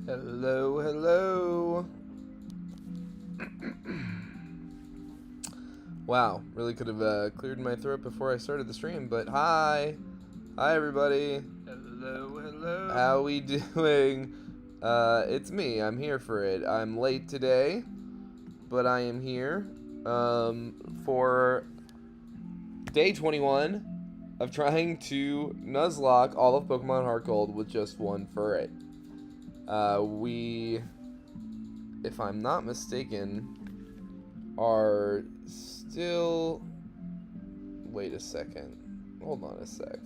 Hello, hello. Wow, really could have cleared my throat before I started the stream, but hi. Hi, everybody. Hello, hello. How we doing? It's me. I'm here for it. I'm late today, but I am here for day 21 of trying to Nuzlocke all of Pokemon HeartGold with just one Furret. We, if I'm not mistaken, are still... Wait a second. Hold on a sec.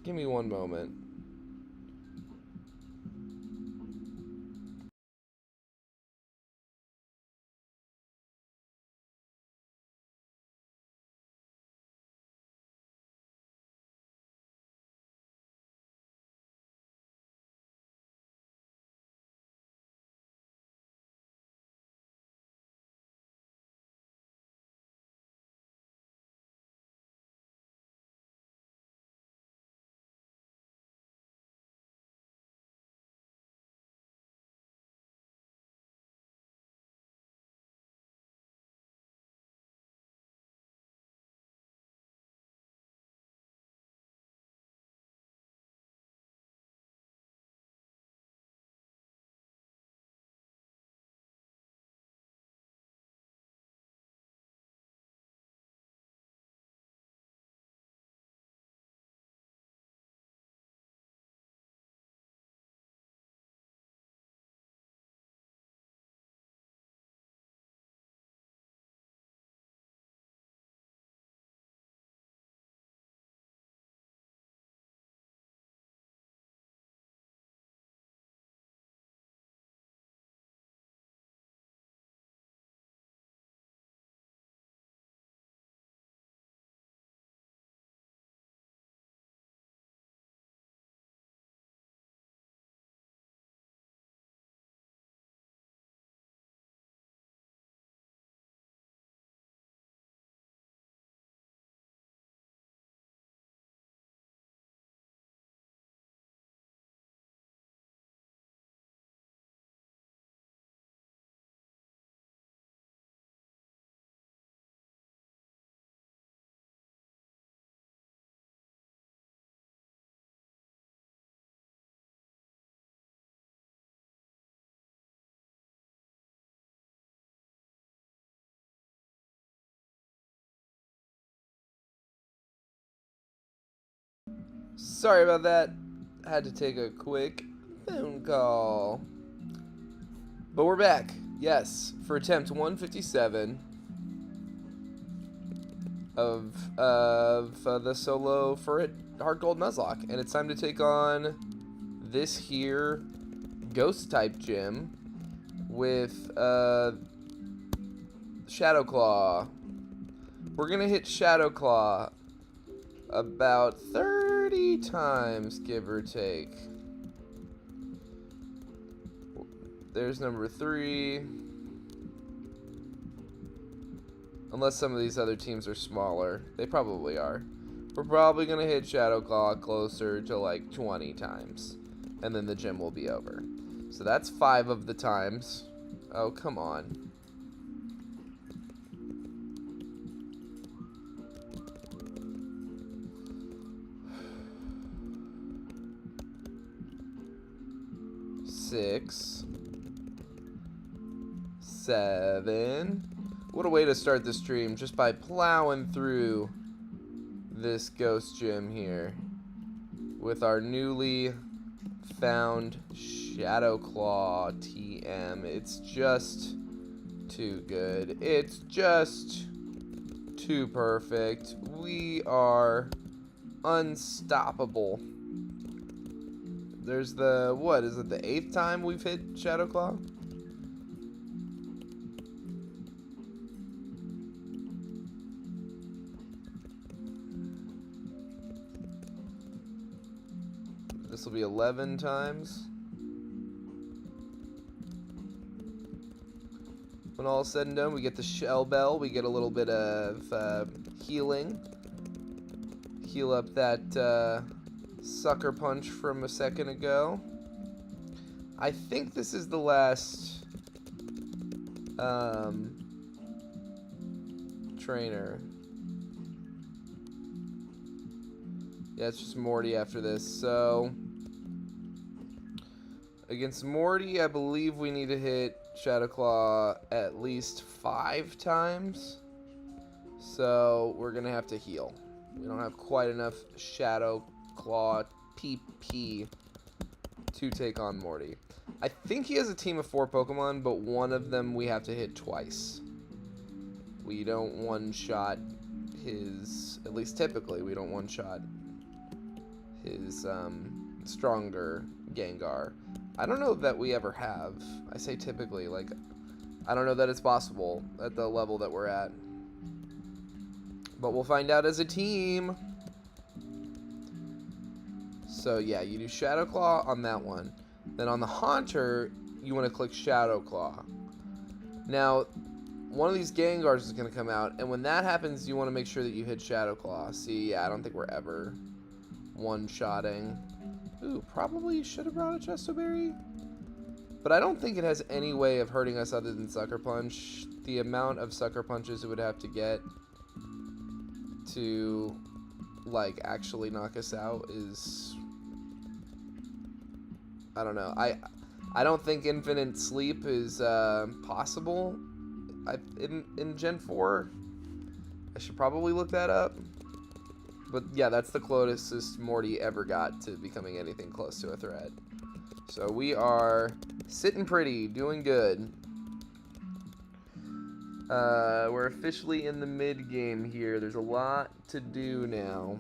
Give me one moment. Sorry about that. Had to take a quick phone call. But we're back. Yes, for attempt 157 of the solo Furret HeartGold Nuzlocke, and it's time to take on this here Ghost type gym with Shadow Claw. We're gonna hit Shadow Claw about 30 times, give or take. There's number 3. Unless some of these other teams are smaller. They probably are. We're probably going to hit Shadow Claw closer to like 20 times. And then the gym will be over. So that's 5 of the times. Oh, come on. Six. 7. What a way to start the stream, just by plowing through this ghost gym here with our newly found Shadow Claw TM. It's just too good. It's just too perfect. We are unstoppable. There's the, what is it, the 8th time we've hit Shadow Claw? This will be 11 times. When all is said and done, we get the Shell Bell. We get a little bit of healing. Heal up that Sucker Punch from a second ago. I think this is the last trainer. Yeah, it's just Morty after this. So against Morty, I believe we need to hit Shadow Claw at least 5 times. So we're gonna have to heal. We don't have quite enough Shadow Claw PP to take on Morty. I think he has a team of 4 Pokemon, but one of them we have to hit twice. We don't one-shot his, at least typically, we don't one-shot his stronger Gengar. I don't know that we ever have. I say typically, like, I don't know that it's possible at the level that we're at. But we'll find out as a team. So yeah, you do Shadow Claw on that one. Then on the Haunter, you want to click Shadow Claw. Now, one of these Gengars is going to come out, and when that happens, you want to make sure that you hit Shadow Claw. See, yeah, I don't think we're ever one-shotting. Ooh, probably should have brought a Chesto Berry. But I don't think it has any way of hurting us other than Sucker Punch. The amount of Sucker Punches it would have to get to, like, actually knock us out is... I don't know. I don't think Infinite Sleep is possible in Gen 4. I should probably look that up. But yeah, that's the closest Morty ever got to becoming anything close to a threat. So we are sitting pretty, doing good. We're officially in the mid-game here. There's a lot to do now.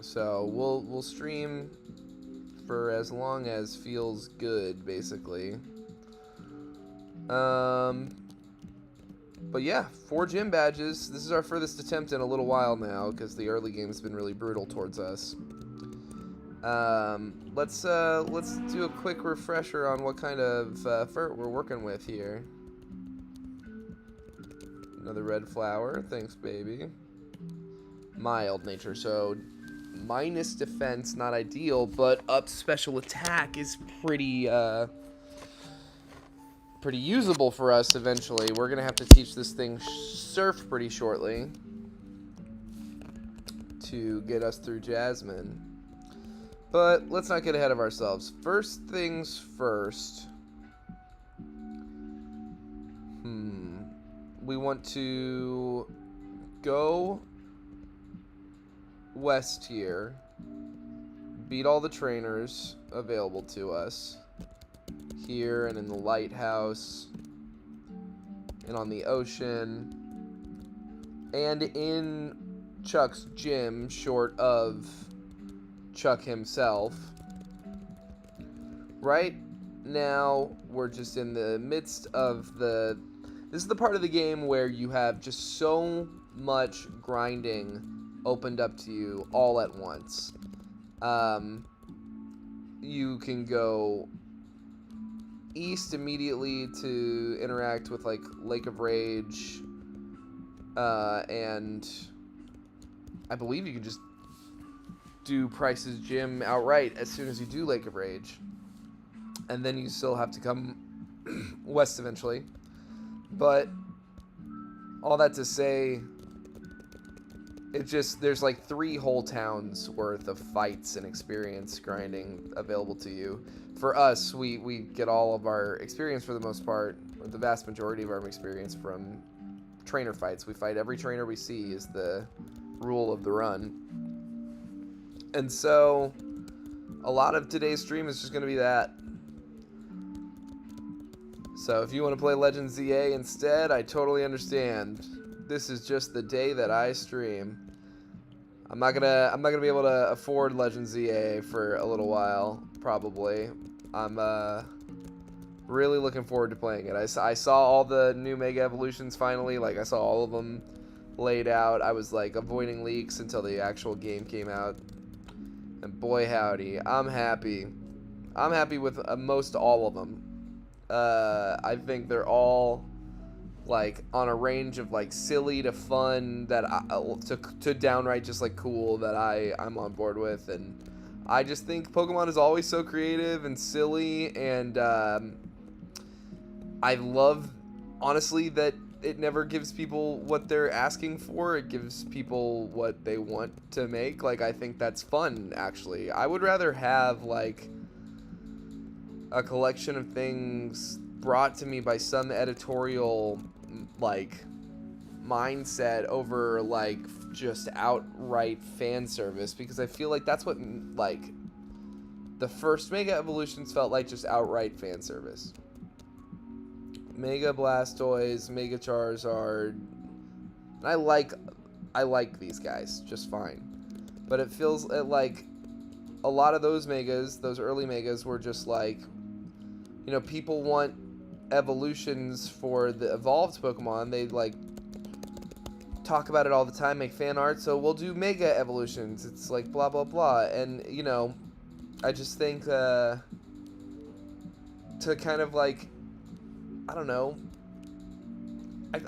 So we'll stream for as long as feels good, basically. But yeah, 4 gym badges. This is our furthest attempt in a little while now, because the early game's been really brutal towards us. Let's do a quick refresher on what kind of Furret we're working with here. Another red flower, thanks baby. Mild nature, so minus defense, not ideal, but up special attack is pretty pretty usable for us eventually. We're gonna have to teach this thing Surf pretty shortly to get us through Jasmine. But let's not get ahead of ourselves. First things first. We want to go west here, beat all the trainers available to us here and in the lighthouse and on the ocean and in Chuck's gym, short of Chuck himself. Right now we're just in the midst of this is the part of the game where you have just so much grinding opened up to you all at once. You can go east immediately to interact with like Lake of Rage, and I believe you can just do Price's Gym outright as soon as you do Lake of Rage, and then you still have to come west eventually. But all that to say, there's like 3 whole towns worth of fights and experience grinding available to you. For us, we get all of our experience for the most part, or the vast majority of our experience from trainer fights. We fight every trainer we see is the rule of the run. And so a lot of today's stream is just going to be that. So if you want to play Legend ZA instead, I totally understand. This is just the day that I stream. I'm not gonna be able to afford Legend ZA for a little while, probably. I'm really looking forward to playing it. I saw all the new Mega Evolutions finally. Like, I saw all of them laid out. I was like avoiding leaks until the actual game came out. And boy howdy, I'm happy. I'm happy with most all of them. I think they're all like on a range of like silly to fun to downright just like cool that I'm on board with. And I just think Pokemon is always so creative and silly, and I love, honestly, that it never gives people what they're asking for. It gives people what they want to make. Like, I think that's fun, actually. I would rather have, like, a collection of things brought to me by some editorial, like, mindset over, like, just outright fan service, because I feel like that's what, like, the first Mega Evolutions felt like, just outright fan service. Mega Blastoise, Mega Charizard. I like these guys just fine. But it feels like a lot of those Megas, those early Megas, were just like, you know, people want evolutions for the evolved Pokemon. They like talk about it all the time, make fan art, so we'll do Mega Evolutions. It's like blah blah blah. And, you know, I just think to kind of like, I don't know.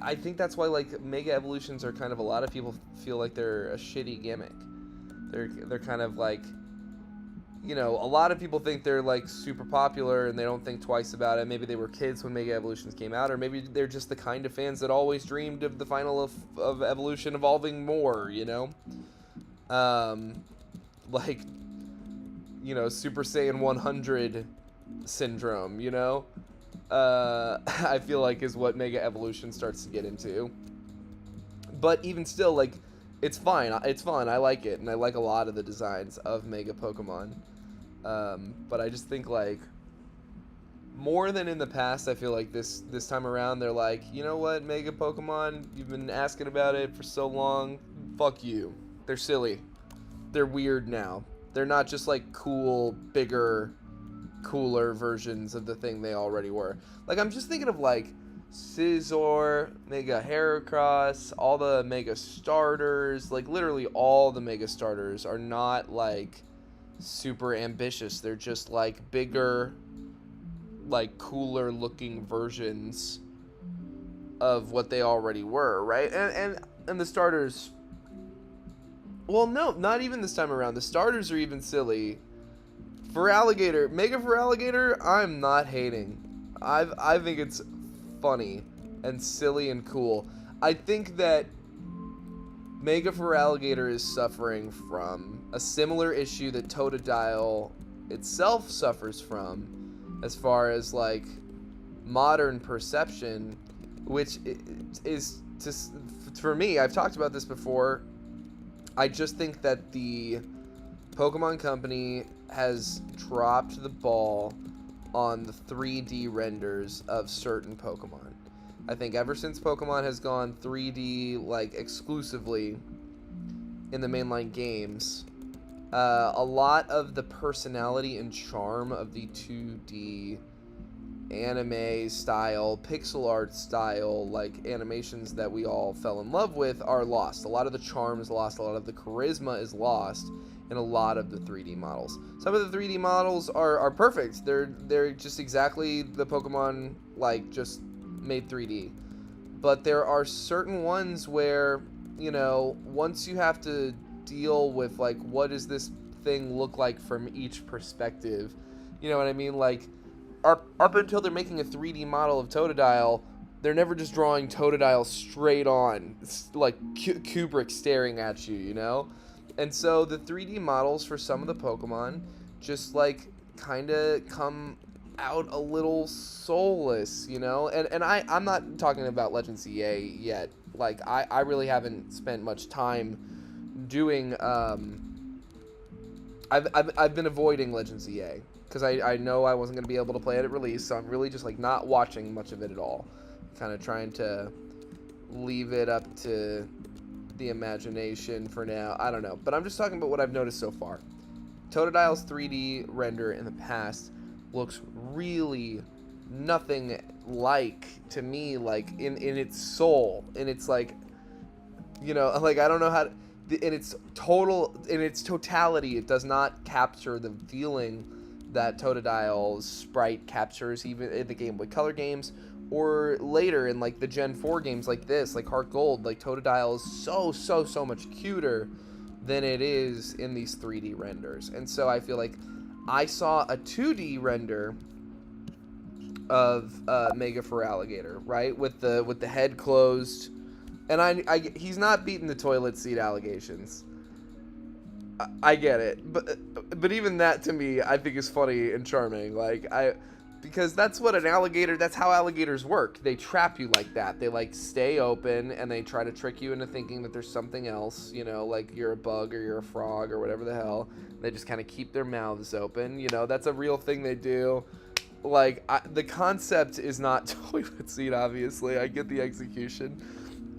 I think that's why, like, Mega Evolutions are kind of, a lot of people feel like they're a shitty gimmick. They're kind of like, you know, a lot of people think they're like super popular and they don't think twice about it. Maybe they were kids when Mega Evolutions came out, or maybe they're just the kind of fans that always dreamed of the final of Evolution evolving more, you know? Like, you know, Super Saiyan 100 syndrome, you know? I feel like is what Mega Evolution starts to get into. But even still, like, it's fine. It's fun. I like it, and I like a lot of the designs of Mega Pokemon. But I just think, like, more than in the past, I feel like this time around, they're like, you know what, Mega Pokemon, you've been asking about it for so long. Fuck you. They're silly. They're weird now. They're not just, like, cool, bigger, cooler versions of the thing they already were. Like, I'm just thinking of, like, Scizor, Mega Heracross, all the Mega Starters. Like, literally all the Mega Starters are not, like, super ambitious. They're just, like, bigger, like, cooler looking versions of what they already were, right? And the starters, well, no, not even this time around. The starters are even silly. Feraligatr, Mega Feraligatr, I'm not hating. I think it's funny and silly and cool. I think that Mega Feraligatr is suffering from a similar issue that Totodile itself suffers from, as far as, like, modern perception, which is, for me, I've talked about this before, I just think that the Pokemon Company has dropped the ball on the 3D renders of certain Pokemon. I think ever since Pokemon has gone 3D, like, exclusively in the mainline games, a lot of the personality and charm of the 2D anime style, pixel art style, like, animations that we all fell in love with are lost. A lot of the charm is lost, a lot of the charisma is lost in a lot of the 3D models. Some of the 3D models are perfect. They're just exactly the Pokemon, like, just made 3D. But there are certain ones where, you know, once you have to deal with, like, what does this thing look like from each perspective, you know what I mean? Like, up until they're making a 3D model of Totodile, they're never just drawing Totodile straight on. It's like Kubrick staring at you, you know? And so the 3D models for some of the Pokemon just, like, kind of come out a little soulless, you know? And I'm not talking about Legends EA yet. Like, I really haven't spent much time doing, I've been avoiding Legends EA, because I know I wasn't going to be able to play it at release, so I'm really just, like, not watching much of it at all. Kind of trying to leave it up to the imagination for now. I don't know. But I'm just talking about what I've noticed so far. Totodile's 3D render in the past looks really nothing like, to me, like, in its soul. In its, like, you know, like, I don't know how to, in its totality, it does not capture the feeling that Totodile's sprite captures, even in the Game Boy Color games, or later in like the Gen 4 games like this, like HeartGold, like Totodile is so much cuter than it is in these 3D renders. And so I feel like I saw a 2D render of Mega Feraligatr, right, with the head closed, and he's not beating the toilet seat allegations. I get it, but even that to me, I think is funny and charming. Because that's what that's how alligators work. They trap you like that. They like stay open and they try to trick you into thinking that there's something else, like you're a bug or you're a frog or whatever the hell. They just kind of keep their mouths open. That's a real thing they do. The concept is not toilet seat, obviously. I get the execution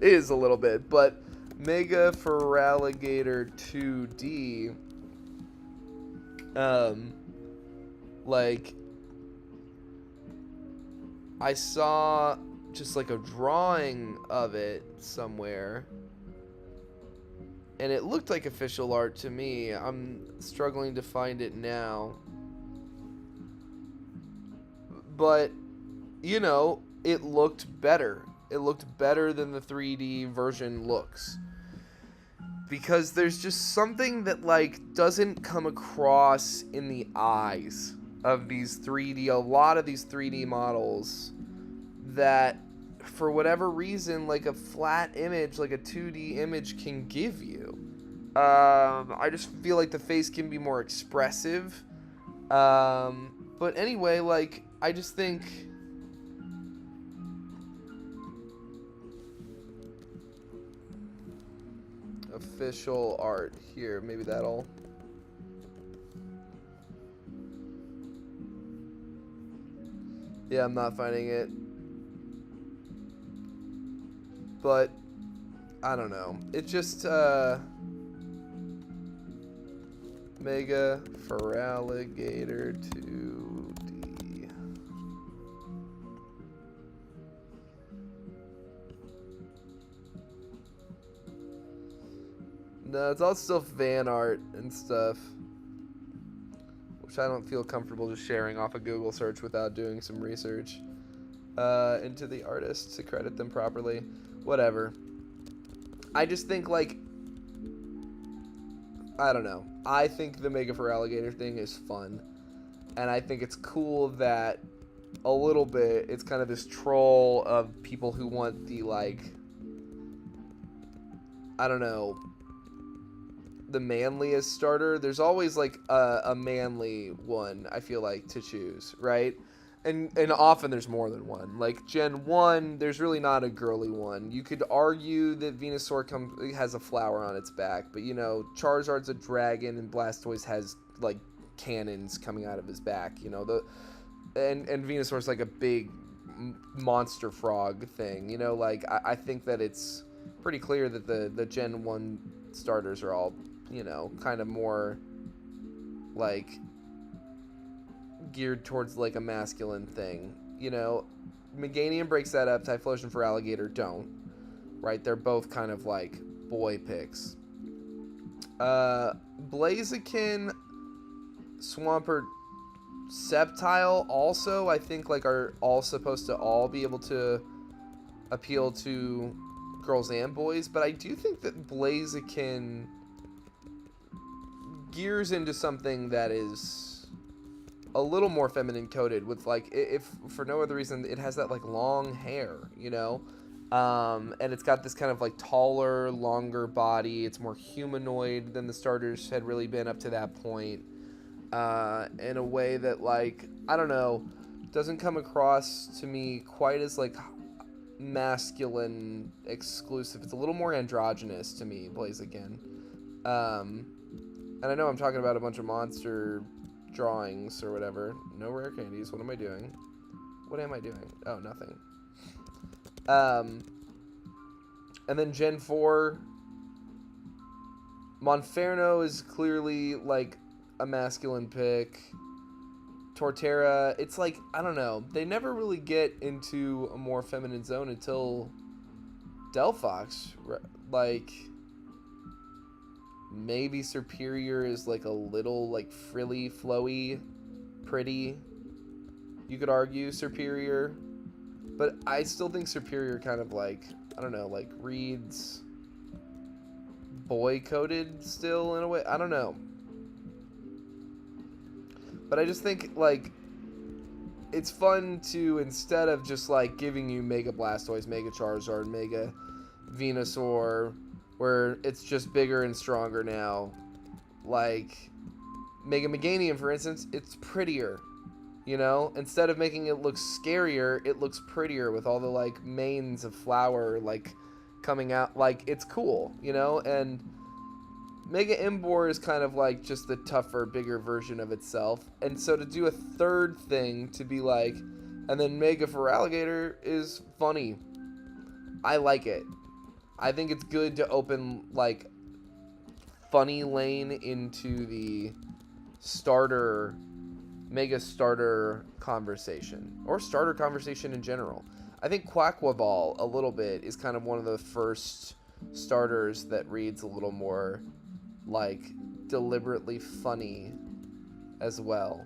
is a little bit, but Mega Feraligatr 2D, I saw just like a drawing of it somewhere, and it looked like official art to me. I'm struggling to find it now, but it looked better. It looked better than the 3D version looks, because there's just something that doesn't come across in the eyes of these 3D, a lot of these 3D models, that for whatever reason, like a flat image, like a 2D image can give you. I just feel like the face can be more expressive. But anyway, I just think official art here, maybe that'll... Yeah, I'm not finding it. But I don't know. It just Mega Feraligatr 2D. No, it's all still fan art and stuff, which I don't feel comfortable just sharing off a Google search without doing some research into the artists to credit them properly. Whatever. I just think, I don't know. I think the Mega Feraligatr thing is fun. And I think it's cool that a little bit it's kind of this troll of people who want the, I don't know, the manliest starter. There's always a manly one, I feel like, to choose, right? And often there's more than one. Like Gen 1, there's really not a girly one. You could argue that Venusaur has a flower on its back, but Charizard's a dragon and Blastoise has cannons coming out of his back. And Venusaur's a big monster frog thing. I think that it's pretty clear that the Gen 1 starters are all kind of more geared towards a masculine thing. Meganium breaks that up. Typhlosion Feraligatr don't, right? They're both kind of boy picks. Blaziken, Swampert, Sceptile also, I think are all supposed to all be able to appeal to girls and boys, but I do think that Blaziken gears into something that is a little more feminine coded, with if for no other reason, it has that long hair, and it's got this kind of taller, longer body. It's more humanoid than the starters had really been up to that point, in a way that I don't know, doesn't come across to me quite as masculine exclusive. It's a little more androgynous to me, Blaziken. And I know I'm talking about a bunch of monster drawings or whatever. No rare candies. What am I doing? What am I doing? Oh, nothing. And then Gen 4, Monferno is clearly a masculine pick. Torterra, it's I don't know. They never really get into a more feminine zone until Delphox. Maybe Superior is a little frilly, flowy, pretty. You could argue Superior. But I still think Superior kind of like, I don't know, like reads boy-coded still in a way. I don't know. But I just think, like, it's fun to, instead of just, like, giving you Mega Blastoise, Mega Charizard, Mega Venusaur, where it's just bigger and stronger now, like, Mega Meganium, for instance, it's prettier, you know? Instead of making it look scarier, it looks prettier with all the, like, manes of flower, like, coming out. Like, it's cool, you know? And Mega Embor is kind of like just the tougher, bigger version of itself. And so to do a third thing to be like, and then Mega Feraligatr is funny. I like it. I think it's good to open, like, funny lane into the starter, Mega starter conversation. Or starter conversation in general. I think Quaquaval, a little bit, is kind of one of the first starters that reads a little more, like, deliberately funny as well.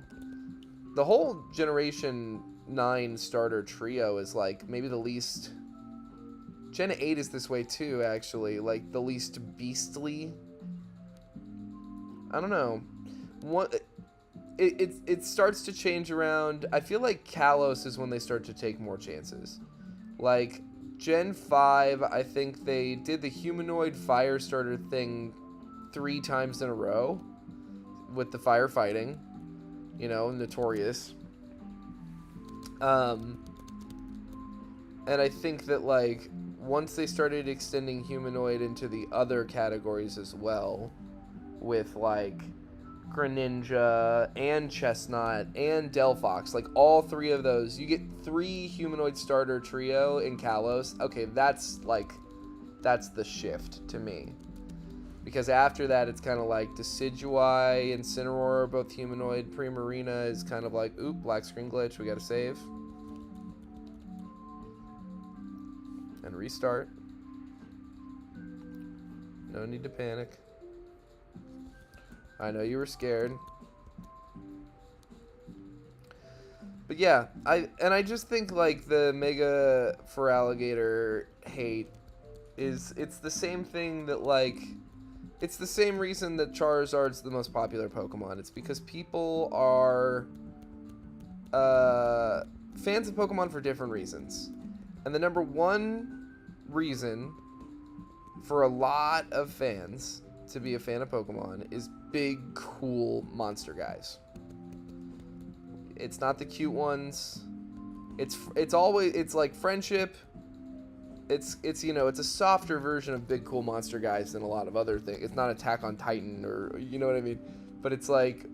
The whole Generation 9 starter trio is, like, maybe the least... Gen 8 is this way, too, actually. Like, the least beastly. I don't know. It starts to change around. I feel like Kalos is when they start to take more chances. Like, Gen 5, I think they did the humanoid fire starter thing 3 times in a row with the firefighting, you know, notorious. And I think that, like, once they started extending humanoid into the other categories as well, with, like, Greninja and Chestnut and Delphox, like, all 3 of those, you get 3 humanoid starter trio in Kalos. Okay, that's the shift to me. Because after that, it's kind of like Decidueye and Incineroar are both humanoid. Primarina is kind of like, oop, black screen glitch, we gotta save. And restart. No need to panic. I know you were scared. But yeah, I just think, like, the Mega Feraligatr hate it's the same thing that, like, it's the same reason that Charizard's the most popular Pokemon. It's because people are fans of Pokemon for different reasons. And the number one reason for a lot of fans to be a fan of Pokemon is big, cool monster guys. It's not the cute ones. It's always, it's like friendship. It's you know, it's a softer version of big, cool monster guys than a lot of other things. It's not Attack on Titan, or, you know what I mean? But it's like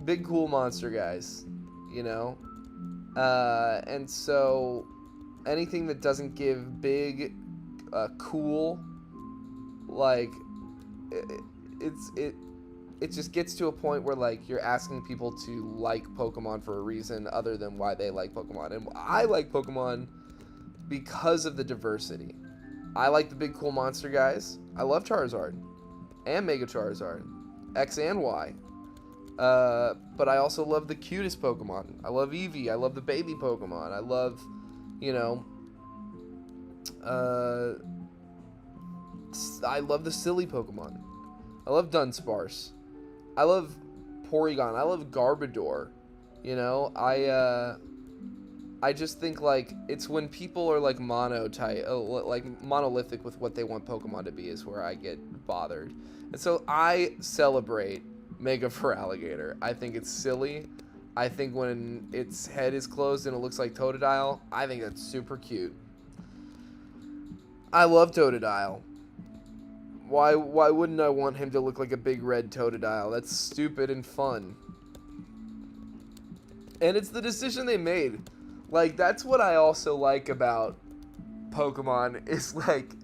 big, cool monster guys, you know? And so anything that doesn't give big, cool, like, it just gets to a point where, like, you're asking people to like Pokemon for a reason other than why they like Pokemon. And I like Pokemon because of the diversity. I like the big, cool monster guys. I love Charizard and Mega Charizard, X and Y. But I also love the cutest Pokemon. I love Eevee. I love the baby Pokemon. I love, you know, I love the silly Pokemon. I love Dunsparce. I love Porygon. I love Garbodor. You know, I just think, like, it's when people are, like, like monolithic with what they want Pokemon to be is where I get bothered. And so I celebrate Mega Feraligatr. I think it's silly. I think when its head is closed and it looks like Totodile, I think that's super cute. I love Totodile. Why wouldn't I want him to look like a big red Totodile? That's stupid and fun. And it's the decision they made. Like, that's what I also like about Pokemon, is like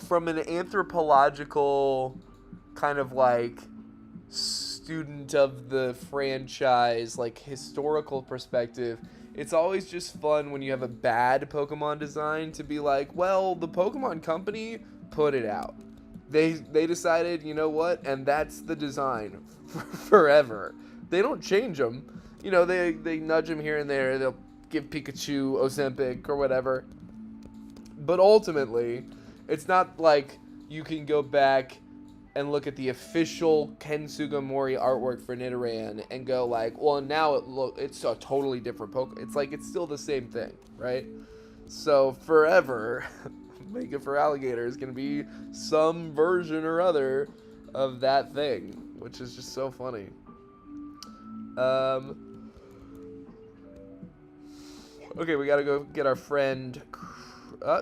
from an anthropological kind of, like, student of the franchise, like, historical perspective, it's always just fun when you have a bad Pokemon design to be like, well, the Pokemon company put it out. They decided, you know what, and that's the design forever. They don't change them. You know, they nudge them here and there. They'll give Pikachu Ozempic or whatever. But ultimately, it's not like you can go back and look at the official Ken Sugimori artwork for Nidoran and go like, well, now it's a totally different Pokemon. It's like it's still the same thing, right? So forever, Mega for Alligator is going to be some version or other of that thing, which is just so funny. Okay, we gotta go get our friend.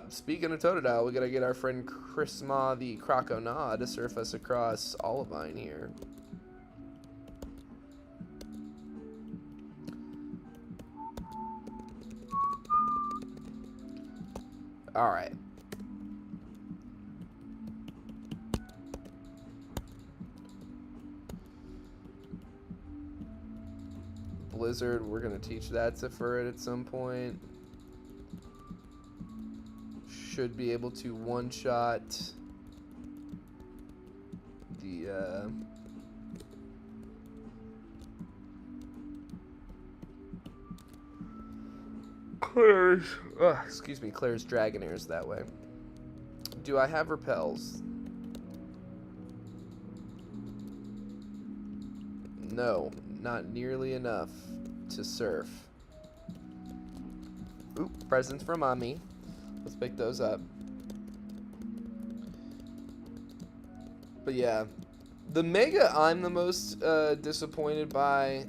Speaking of Totodile, we gotta get our friend Chrisma the Croconaw to surf us across Olivine here. Alright. Blizzard, we're gonna teach that to Furret at some point. Should be able to one-shot the Claire's, excuse me, Claire's Dragonairs that way. Do I have repels? No, not nearly enough to surf. Oop, presents from Mommy. Let's pick those up. But yeah, the Mega I'm the most disappointed by.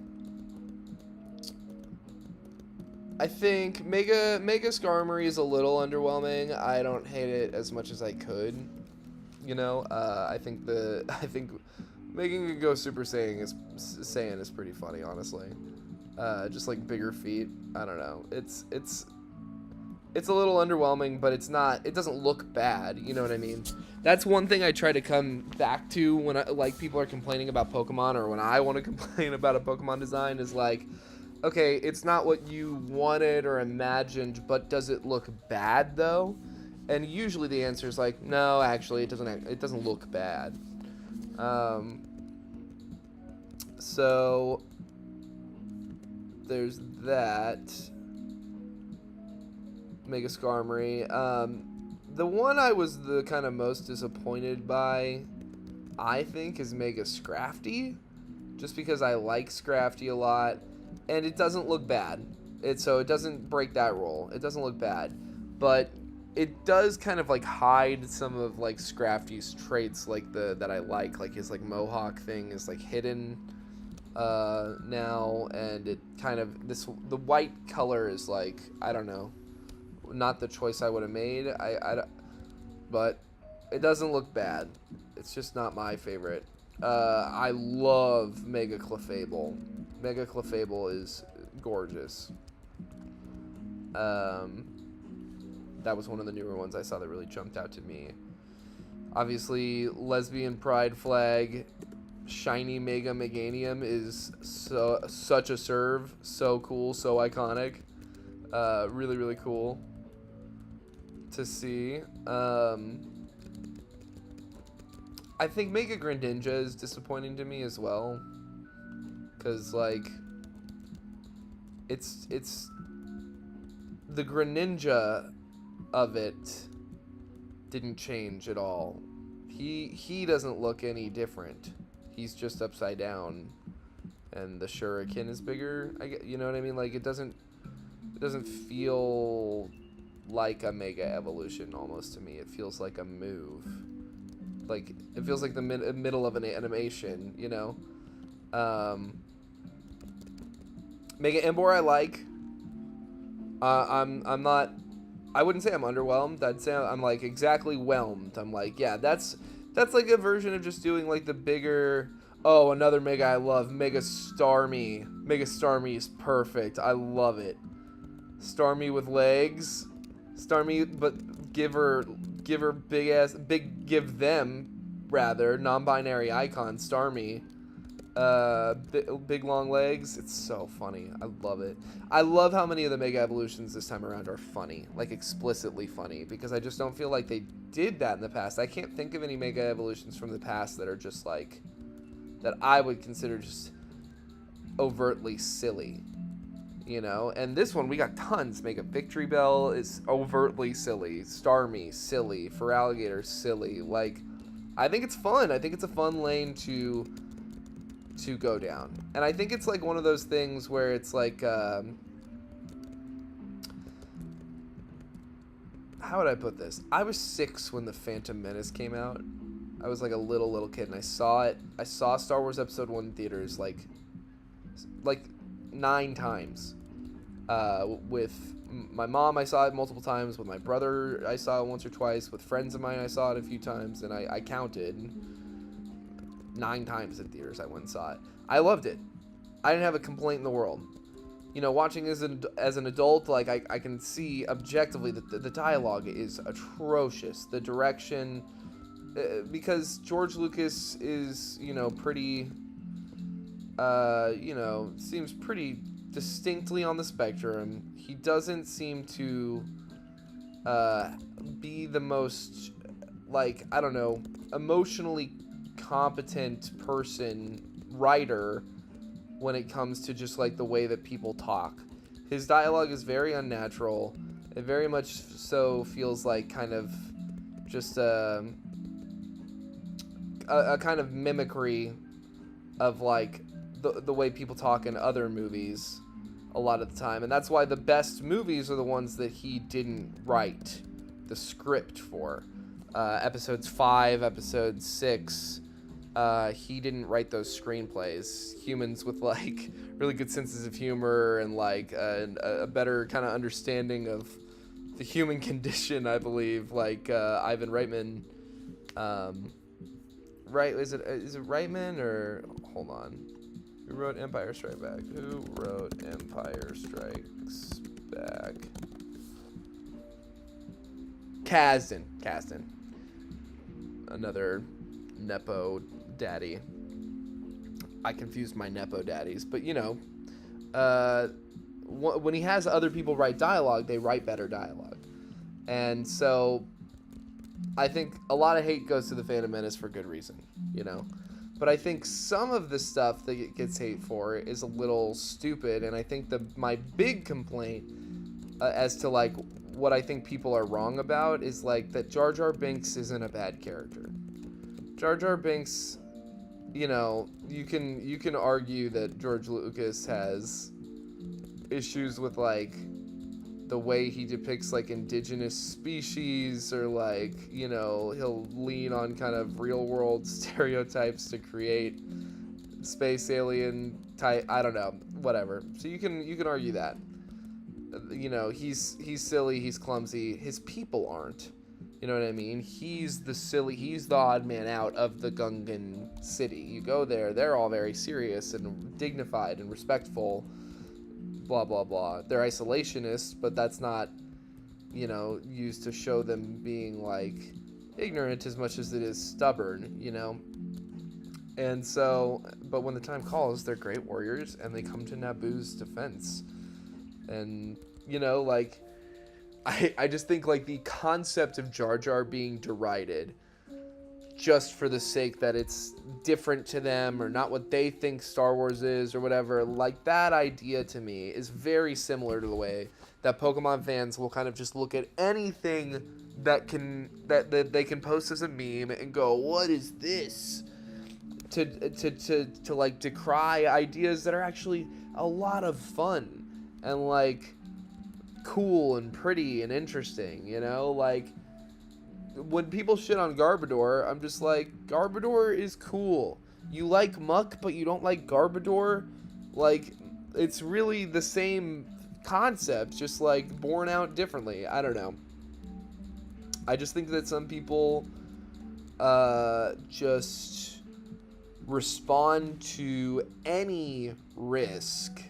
I think Mega Skarmory is a little underwhelming. I don't hate it as much as I could. You know, I think making it go Super Saiyan is pretty funny, honestly. Just like bigger feet. I don't know. It's a little underwhelming, but it doesn't look bad, you know what I mean? That's one thing I try to come back to when people are complaining about Pokemon, or when I want to complain about a Pokemon design, is like, okay, it's not what you wanted or imagined, but does it look bad though? And usually the answer is like, no, actually it doesn't look bad. So there's that. Mega Skarmory. The one I was the kind of most disappointed by, I think, is Mega Scrafty, just because I like Scrafty a lot, and it doesn't look bad. So it doesn't break that rule. It doesn't look bad, but it does kind of like hide some of like Scrafty's traits, like that I like his like Mohawk thing is like hidden now, and it kind of the white color is like, I don't know, not the choice I would have made. But it doesn't look bad. It's just not my favorite. I love Mega Clefable. Mega Clefable is gorgeous. That was one of the newer ones I saw that really jumped out to me. Obviously, Lesbian Pride Flag, shiny Mega Meganium is such a serve. So cool, so iconic. Really, really cool to see. I think Mega Greninja is disappointing to me as well, because like it's the Greninja of it didn't change at all. He doesn't look any different. He's just upside down, and the Shuriken is bigger. You know what I mean? Like it doesn't feel like a Mega Evolution almost to me. It feels like a move. Like it feels like the middle of an animation, you know. Mega Embor I like. I'm not. I wouldn't say I'm underwhelmed. I'd say I'm like exactly whelmed. I'm like, yeah, that's like a version of just doing like the bigger. Oh, another Mega I love, Mega Starmie. Mega Starmie is perfect. I love it. Starmie with legs. Starmie, but give them non-binary icon Starmie. Big long legs. It's so funny. I love it. I love how many of the Mega Evolutions this time around are funny, like explicitly funny, because I just don't feel like they did that in the past. I can't think of any Mega Evolutions from the past that are just like, that I would consider just overtly silly. you know. And this one, we got tons. Make a Victory Bell is overtly silly. Starmie, silly. Feraligatr, silly. Like, I think it's fun. I think it's a fun lane to go down. And I think it's like one of those things where it's like, how would I put this? I was 6 when the Phantom Menace came out. I was like a little kid, and I saw it. I saw Star Wars Episode 1 in theaters like 9 times. With my mom, I saw it multiple times. With my brother, I saw it once or twice. With friends of mine, I saw it a few times, and I counted 9 times in theaters. I went and saw it. I loved it. I didn't have a complaint in the world. You know, watching as an adult, like, I can see objectively that the dialogue is atrocious. The direction, because George Lucas is, you know, pretty, you know, seems pretty distinctly on the spectrum. He doesn't seem to be the most, like, I don't know, emotionally competent writer when it comes to just like the way that people talk. His dialogue is very unnatural. It very much so feels like kind of just a kind of mimicry of like the way people talk in other movies a lot of the time. And that's why the best movies are the ones that he didn't write the script for. Episodes 5, episode 6, he didn't write those screenplays. Humans with like really good senses of humor and like a better kind of understanding of the human condition, I believe. Like Ivan Reitman, right? Is it Reitman or hold on? Who wrote Empire Strikes Back? Who wrote Empire Strikes Back? Kasdan. Another Nepo daddy. I confused my Nepo daddies, but you know, when he has other people write dialogue, they write better dialogue. And so I think a lot of hate goes to the Phantom Menace for good reason, you know. But I think some of the stuff that it gets hate for is a little stupid, and I think my big complaint as to like what I think people are wrong about is like that Jar Jar Binks isn't a bad character. Jar Jar Binks, you know, you can argue that George Lucas has issues with like the way he depicts like indigenous species, or like, you know, he'll lean on kind of real world stereotypes to create space alien type, I don't know, whatever. So you can argue that. You know, he's silly, he's clumsy. His people aren't. You know what I mean? He's the odd man out of the Gungan city. You go there, they're all very serious and dignified and respectful, blah, blah, blah. They're isolationists, but that's not, you know, used to show them being, like, ignorant as much as it is stubborn, you know? And so, but when the time calls, they're great warriors, and they come to Naboo's defense. And, you know, like, I just think, like, the concept of Jar Jar being derided just for the sake that it's different to them or not what they think Star Wars is or whatever, like, that idea to me is very similar to the way that Pokemon fans will kind of just look at anything that they can post as a meme and go, what is this? To like decry ideas that are actually a lot of fun and like cool and pretty and interesting, you know? Like, when people shit on Garbodor, I'm just like, Garbodor is cool. You like Muck, but you don't like Garbodor? Like, it's really the same concept, just like born out differently. I don't know. I just think that some people just respond to any risk,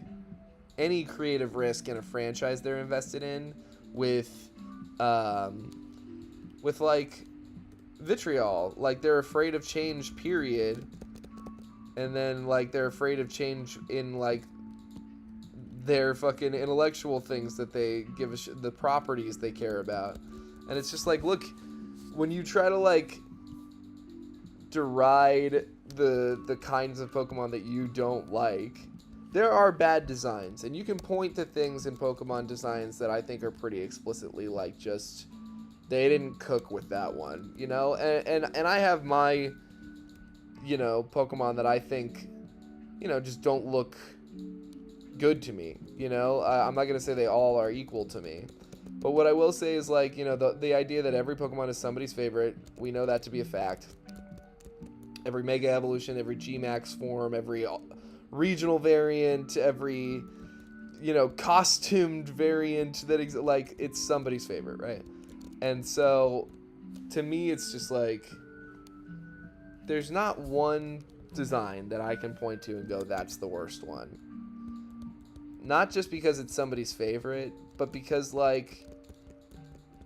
any creative risk in a franchise they're invested in with like vitriol. Like, they're afraid of change, period. And then like they're afraid of change in like their fucking intellectual things that they give the properties they care about. And it's just like, look, when you try to like deride the kinds of Pokemon that you don't like, there are bad designs, and you can point to things in Pokemon designs that I think are pretty explicitly like just they didn't cook with that one, you know. And I have my, you know, Pokemon that I think, you know, just don't look good to me, you know. I'm not gonna say they all are equal to me, but what I will say is, like, you know, the idea that every Pokemon is somebody's favorite, we know that to be a fact. Every Mega Evolution, every G-Max form, every regional variant, every, you know, costumed variant that like, it's somebody's favorite, right? And so to me it's just like there's not one design that I can point to and go, that's the worst one. Not just because it's somebody's favorite, but because, like,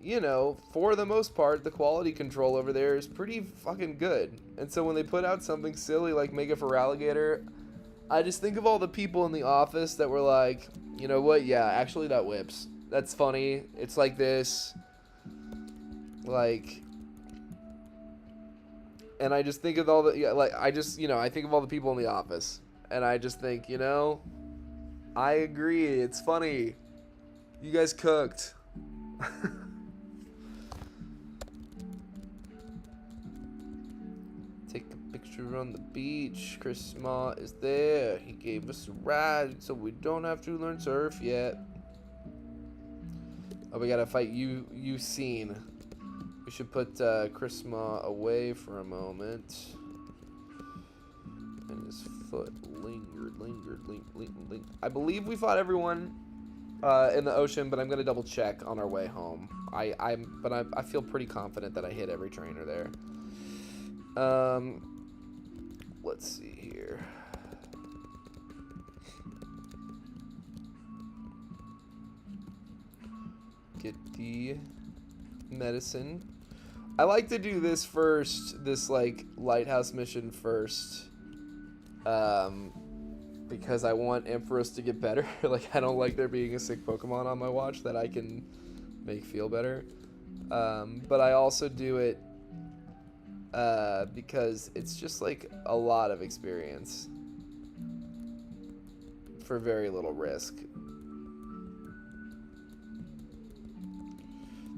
you know, for the most part, the quality control over there is pretty fucking good. And so when they put out something silly like Mega Feraligatr, I just think of all the people in the office that were like, you know what, yeah, actually that whips. That's funny. It's like this. Like, and I just think of all the, yeah, like, I just, you know, I think of all the people in the office. And I just think, you know, I agree. It's funny. You guys cooked. Take a picture on the beach. Chris Ma is there. He gave us a ride, so we don't have to learn surf yet. Oh, we gotta fight Ucene. We should put Chris Ma away for a moment. And his foot lingered. I believe we fought everyone in the ocean, but I'm gonna double check on our way home. I feel pretty confident that I hit every trainer there. Let's see here. Get the medicine. I like to do this first, this like lighthouse mission first, because I want Ampharos to get better. Like, I don't like there being a sick Pokemon on my watch that I can make feel better. But I also do it because it's just like a lot of experience for very little risk.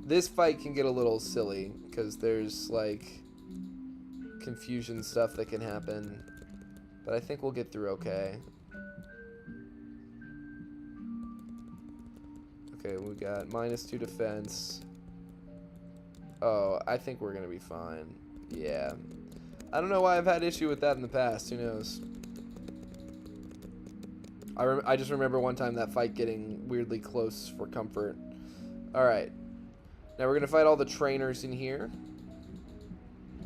This fight can get a little silly because there's like confusion stuff that can happen, but I think we'll get through okay. Okay, we got -2 defense. Oh, I think we're gonna be fine. Yeah. I don't know why I've had issue with that in the past. Who knows? I just remember one time that fight getting weirdly close for comfort. Alright. Now we're going to fight all the trainers in here.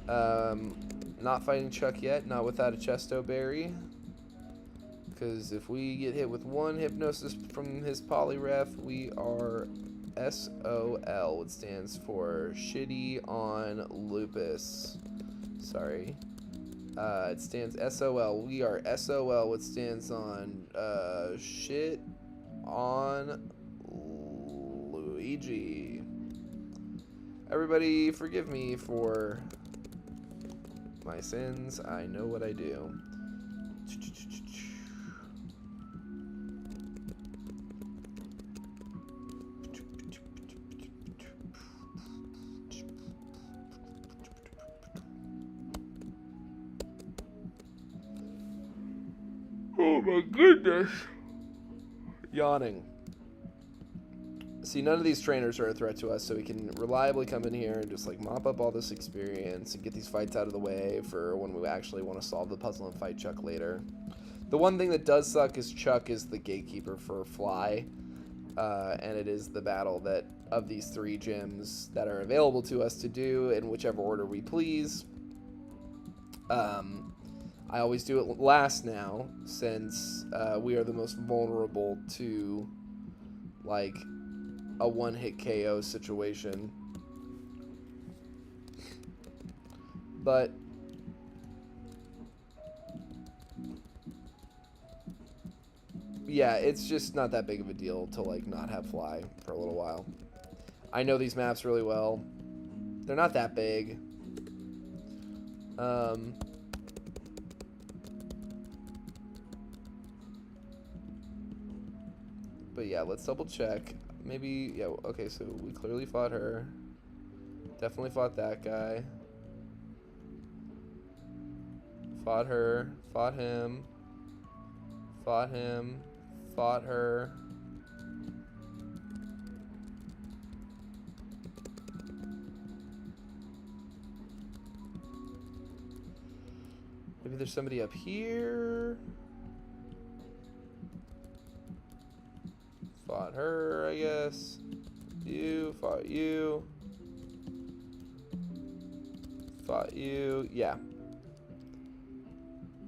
Not fighting Chuck yet. Not without a Chesto Berry. Because if we get hit with one Hypnosis from his Polyref, we are SOL. It stands for Shitty on Lupus. Sorry. It stands SOL. We are SOL. It stands on Shit on Luigi. Everybody forgive me for my sins. I know what I do. Oh my goodness. Yawning. See, none of these trainers are a threat to us, so we can reliably come in here and just like mop up all this experience and get these fights out of the way for when we actually want to solve the puzzle and fight Chuck later. The one thing that does suck is Chuck is the gatekeeper for Fly, and it is the battle that of these 3 gyms that are available to us to do in whichever order we please. I always do it last now, since we are the most vulnerable to like a one-hit KO situation. But yeah, it's just not that big of a deal to like not have Fly for a little while. I know these maps really well. They're not that big. But yeah, let's double check. Maybe, yeah, okay, so we clearly fought her. Definitely fought that guy. Fought her. Fought him. Fought him. Fought her. Maybe there's somebody up here. Fought her, I guess. You, fought you. Fought you. Yeah.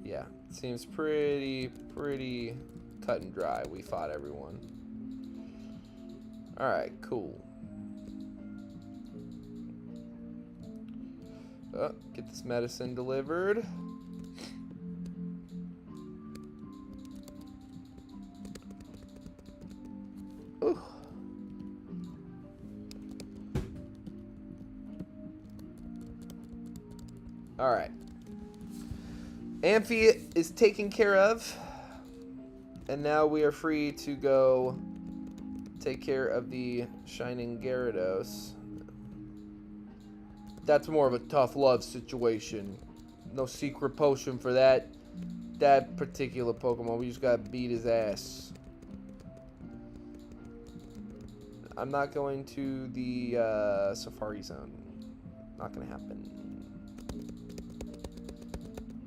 Yeah. Seems pretty cut and dry. We fought everyone. Alright, cool. Oh, get this medicine delivered. Ooh. Alright. Amphi is taken care of. And now we are free to go take care of the Shining Gyarados. That's more of a tough love situation. No secret potion for that particular Pokemon. We just gotta beat his ass. I'm not going to the Safari Zone. Not gonna happen.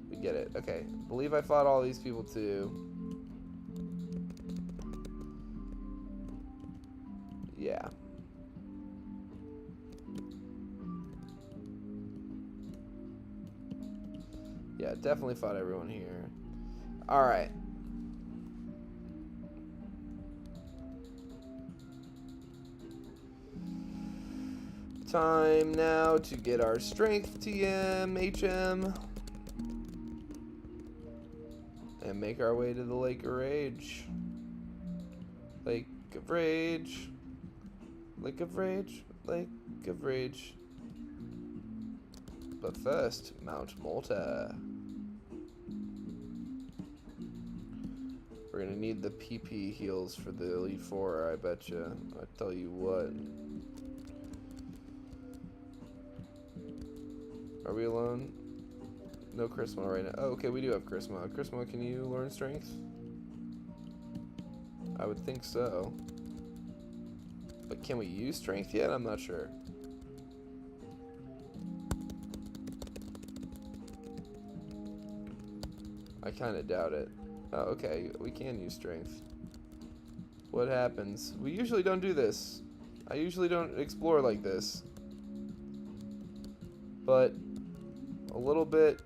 We get it. Okay. Believe I fought all these people too. Yeah. Yeah, definitely fought everyone here. Alright. Time now to get our strength TM, HM. And make our way to the Lake of Rage. Lake of Rage. Lake of Rage. Lake of Rage. But first, Mount Malta. We're gonna need the PP heals for the Elite Four, I betcha. I tell you what. Are we alone? No Charisma right now. Oh, okay, we do have Charisma. Charisma, can you learn Strength? I would think so. But can we use Strength yet? I'm not sure. I kind of doubt it. Oh, okay, we can use Strength. What happens? We usually don't do this. I usually don't explore like this. But a little bit,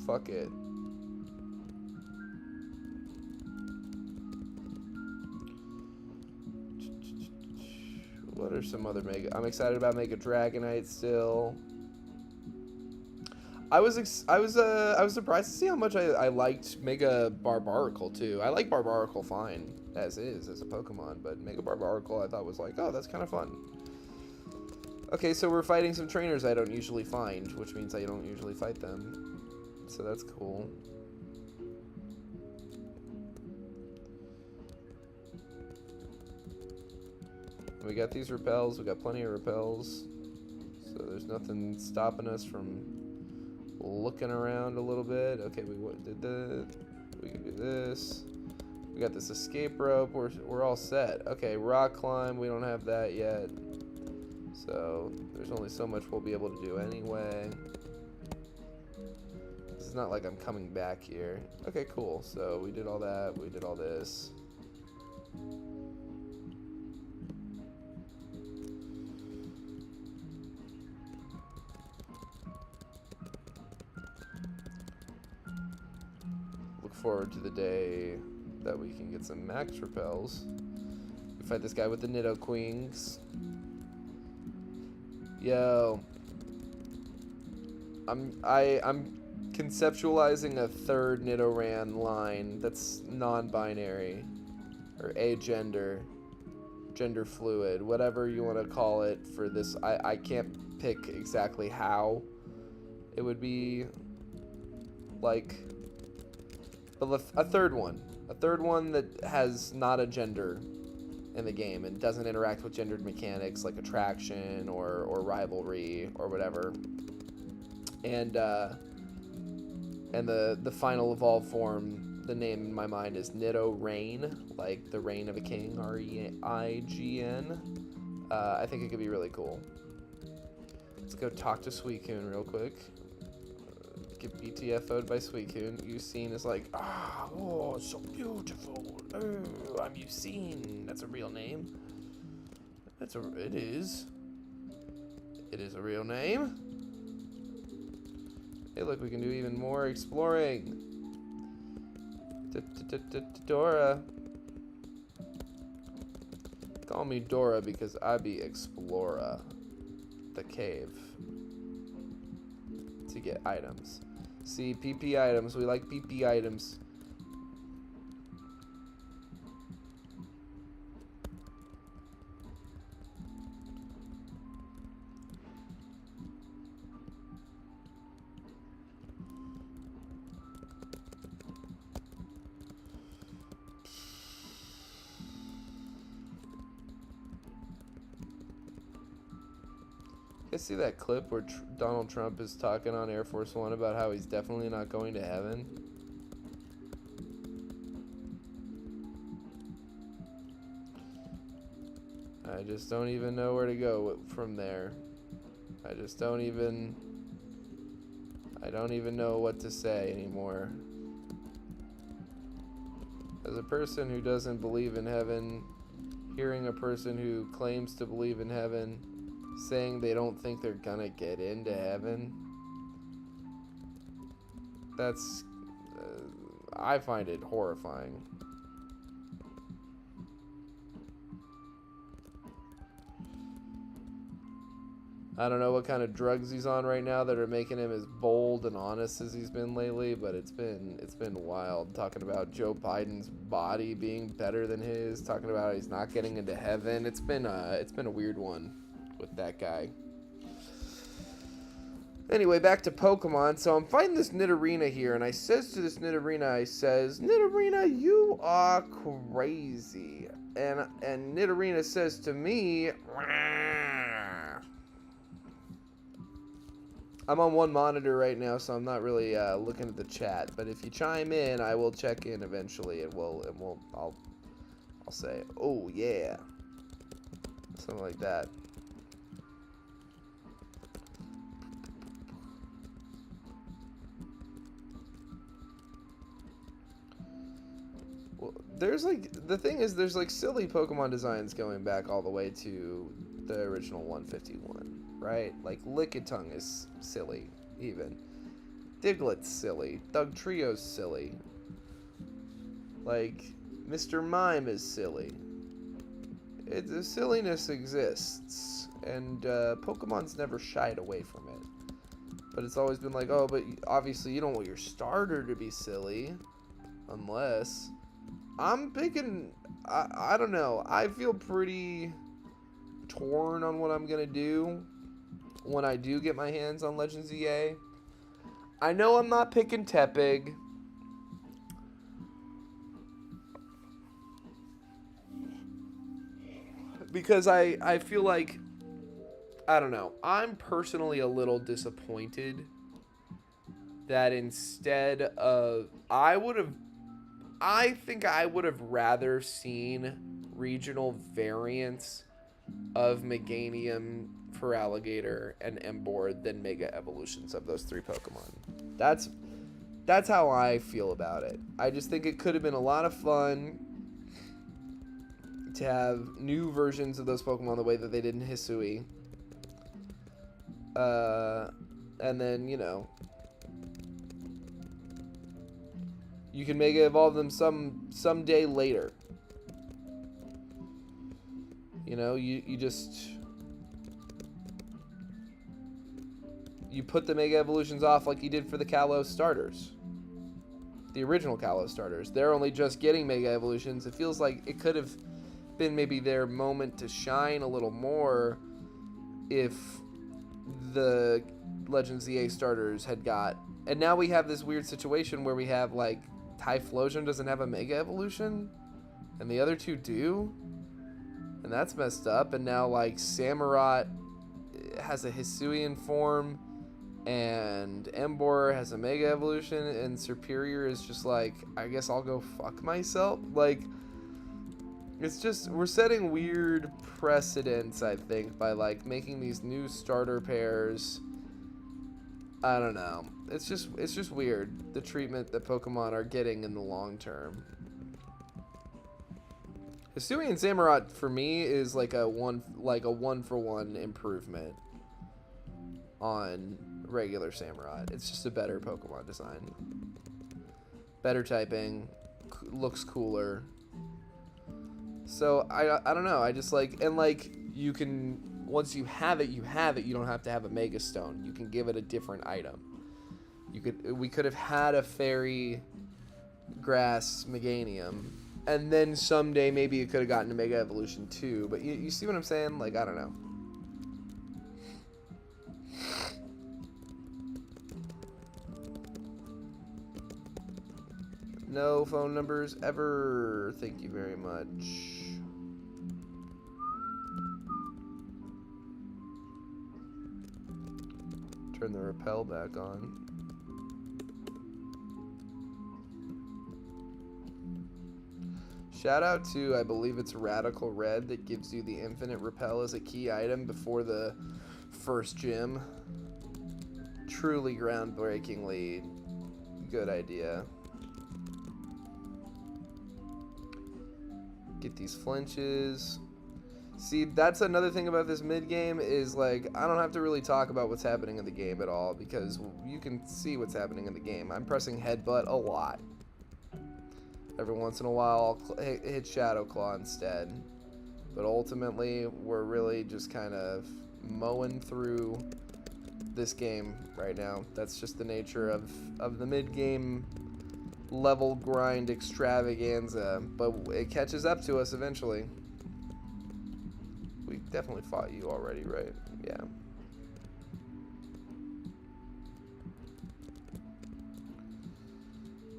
fuck it. What are some other Mega? I'm excited about Mega Dragonite still. I was surprised to see how much I liked Mega Barbaracle too. I like Barbaracle fine as is as a Pokemon, but Mega Barbaracle I thought was like, oh, that's kind of fun. Okay, so we're fighting some trainers I don't usually find, which means I don't usually fight them. So that's cool. We got these repels, we got plenty of repels. So there's nothing stopping us from looking around a little bit. Okay, we did that. We can do this. We got this escape rope. We're all set. Okay, rock climb. We don't have that yet. So there's only so much we'll be able to do anyway. This is not like I'm coming back here. Okay, cool. So we did all that. We did all this. Look forward to the day that we can get some max repels. We fight this guy with the Nidoqueens. Yo, I'm conceptualizing a third Nidoran line that's non-binary or agender, gender fluid, whatever you want to call it for this. I can't pick exactly how it would be like, but a third one A third one that has not a gender in the game and doesn't interact with gendered mechanics like attraction or rivalry or whatever. And the final evolved form, the name in my mind is Nidoreign, like the reign of a king, Reign. I think it could be really cool. Let's go talk to Suicune real quick. Get BTFO'd by Suicune. Eusine is like, oh, so beautiful. Oh, I'm Eusine. That's a real name. It is. It is a real name. Hey, look, we can do even more exploring. Dora. Call me Dora because I be Explorer. The cave. To get items. See, PP items. We like PP items. You see that clip where Donald Trump is talking on Air Force One about how he's definitely not going to heaven? I just don't even know where to go from there. I don't even know what to say anymore. As a person who doesn't believe in heaven, hearing a person who claims to believe in heaven saying they don't think they're gonna get into heaven, that's I find it horrifying. I don't know what kind of drugs he's on right now that are making him as bold and honest as he's been lately, but it's been wild. Talking about Joe Biden's body being better than his, talking about how he's not getting into heaven. It's been a weird one with that guy. Anyway, back to Pokemon. So I'm fighting this Nidorina here, and I says to this Nidorina, Nidorina, you are crazy. And Nidorina says to me, I'm on one monitor right now, so I'm not really looking at the chat. But if you chime in, I will check in eventually, and I'll say, oh yeah, something like that. Well, there's like silly Pokemon designs going back all the way to the original 151. Right? Like, Lickitung is silly, even. Diglett's silly. Dugtrio's silly. Like, Mr. Mime is silly. The silliness exists, and Pokemon's never shied away from it. But it's always been like, oh, but obviously you don't want your starter to be silly. Unless... I'm picking... I don't know. I feel pretty torn on what I'm gonna do when I do get my hands on Legends EA. I know I'm not picking Tepig. Because I feel like, I don't know, I'm personally a little disappointed that instead of, I think I would have rather seen regional variants of Meganium, Feraligatr, and Emboar than Mega Evolutions of those three Pokemon. That's how I feel about it. I just think it could have been a lot of fun to have new versions of those Pokemon the way that they did in Hisui. And then, you know, you can Mega Evolve them someday later. You know, you just... You put the Mega Evolutions off like you did for the Kalos starters. The original Kalos starters. They're only just getting Mega Evolutions. It feels like it could have been maybe their moment to shine a little more if the Legends EA starters had got... And now we have this weird situation where we have, like, Typhlosion doesn't have a Mega Evolution, and the other two do, and that's messed up. And now like Samurott has a Hisuian form, and Emboar has a Mega Evolution, and Superior is just like, I guess I'll go fuck myself. Like, it's just, we're setting weird precedents, I think, by like making these new starter pairs. I don't know. It's just weird, the treatment that Pokemon are getting in the long term. Hisuian Samurott for me is like a one for one improvement on regular Samurott. It's just a better Pokemon design. Better typing, looks cooler. So I don't know. I just like, and like you can, once you have it, you have it. You don't have to have a Mega Stone. You can give it a different item. We could have had a Fairy Grass Meganium, and then someday maybe it could have gotten a Mega Evolution too. But you see what I'm saying? Like, I don't know. No phone numbers ever. Thank you very much. Turn the rappel back on. Shout out to, I believe it's Radical Red, that gives you the infinite rappel as a key item before the first gym. Truly groundbreakingly good idea. Get these flinches. See, that's another thing about this mid-game is, like, I don't have to really talk about what's happening in the game at all because you can see what's happening in the game. I'm pressing headbutt a lot. Every once in a while, I'll hit Shadow Claw instead. But ultimately, we're really just kind of mowing through this game right now. That's just the nature of the mid-game level grind extravaganza. But it catches up to us eventually. We definitely fought you already, right? Yeah.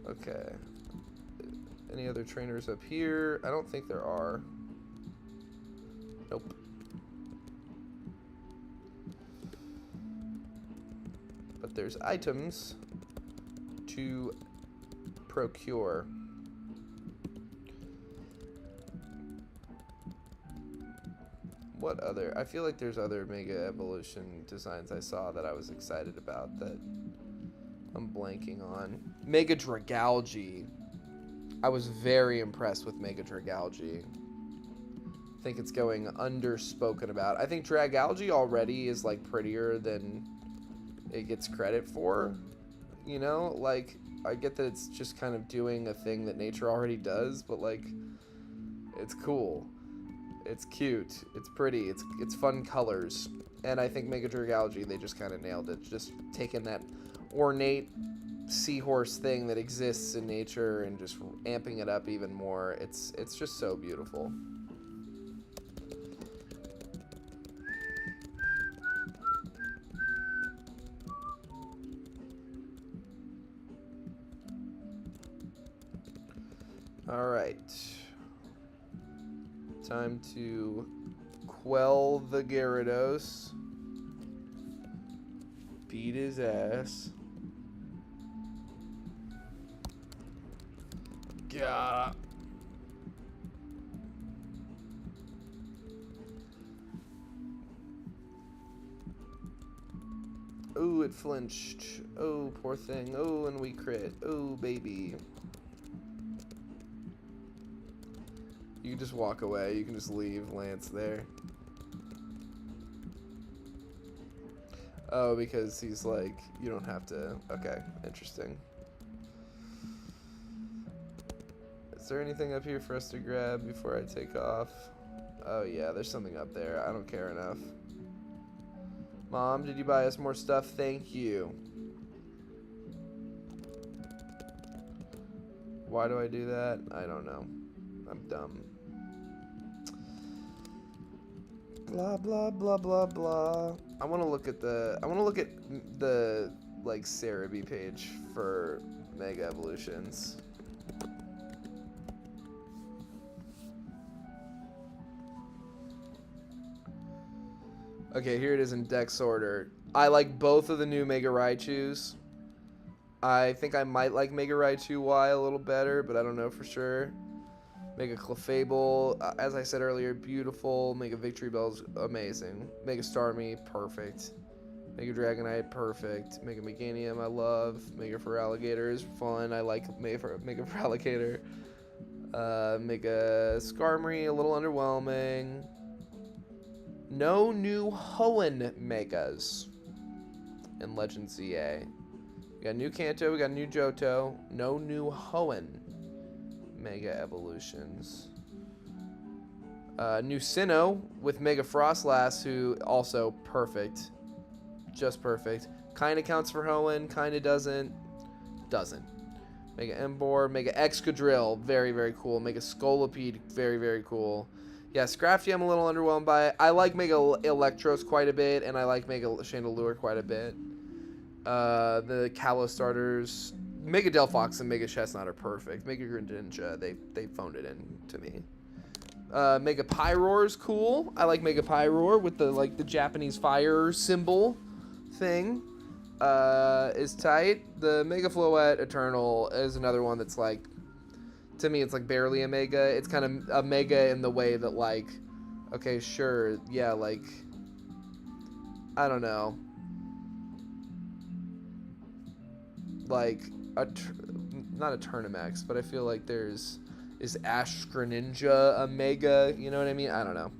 Okay. Any other trainers up here? I don't think there are. Nope. But there's items to procure. What other? I feel like there's other Mega Evolution designs I saw that I was excited about that I'm blanking on. Mega Dragalge. I was very impressed with Mega Dragalge. I think it's going underspoken about. I think Dragalge already is like prettier than it gets credit for. You know, like I get that it's just kind of doing a thing that nature already does, but like it's cool. It's cute. It's pretty. It's fun colors. And I think Mega Dragalge, they just kind of nailed it. Just taking that ornate seahorse thing that exists in nature and just amping it up even more. It's just so beautiful. All right. Time to quell the Gyarados. Beat his ass. Yeah. Oh, it flinched. Oh, poor thing. Oh, and we crit. Oh, baby. You can just walk away. You can just leave Lance there. Oh, because he's like, you don't have to. Okay, interesting. Is there anything up here for us to grab before I take off? Oh yeah, there's something up there. I don't care enough. Mom, did you buy us more stuff? Thank you. Why do I do that? I don't know. I'm dumb. Blah blah blah blah blah. I want to look at the like Cerebi page for Mega Evolutions. Okay, here it is in Dex order. I like both of the new Mega Raichus. I think I might like Mega Raichu Y a little better, but I don't know for sure. Mega Clefable, as I said earlier, beautiful. Mega Victory Bell's amazing. Mega Starmie, perfect. Mega Dragonite, perfect. Mega Meganium, I love. Mega Feraligatr is fun. I like Mega Feraligatr. Mega Skarmory, a little underwhelming. No new Hoenn Megas in Legend ZA. We got new Kanto, we got new Johto. No new Hoenn Mega Evolutions. New Sinnoh with Mega Frostlass, who also perfect. Just perfect. Kind of counts for Hoenn, kind of doesn't. Doesn't. Mega Emboar, Mega Excadrill, very, very cool. Mega Scolipede, very, very cool. Yeah, Scrafty I'm a little underwhelmed by it. I like Mega Electros quite a bit, and I like Mega Chandelure quite a bit. The Kalos starters, Mega Delphox and Mega Chestnut are perfect. Mega Greninja, they phoned it in to me. Mega Pyroar is cool. I like Mega Pyroar with the Japanese fire symbol thing. Is tight. The Mega Floette Eternal is another one that's like, to me, it's like barely a mega. It's kind of a mega in the way that, like, okay, sure, yeah, like, I don't know. Like, not a Tournamax, but I feel like is Ash Greninja a mega? You know what I mean? I don't know.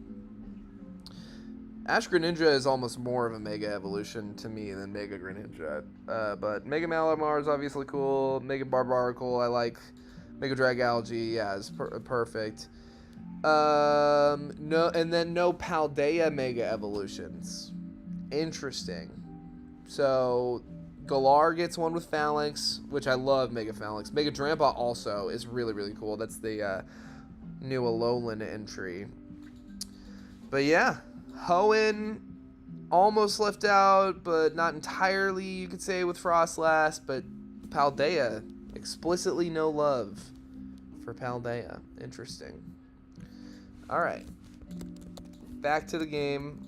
Ash Greninja is almost more of a Mega Evolution to me than Mega Greninja. But Mega Malamar is obviously cool. Mega Barbaracle, I like. Mega Dragalge, yeah, is perfect. No, and then no Paldea Mega Evolutions. Interesting. So, Galar gets one with Phalanx, which I love Mega Phalanx. Mega Drampa also is really, really cool. That's the new Alolan entry. But yeah, Hoenn almost left out, but not entirely, you could say, with Frostlass. But Paldea, explicitly no love for Paldea. Interesting. Alright. Back to the game.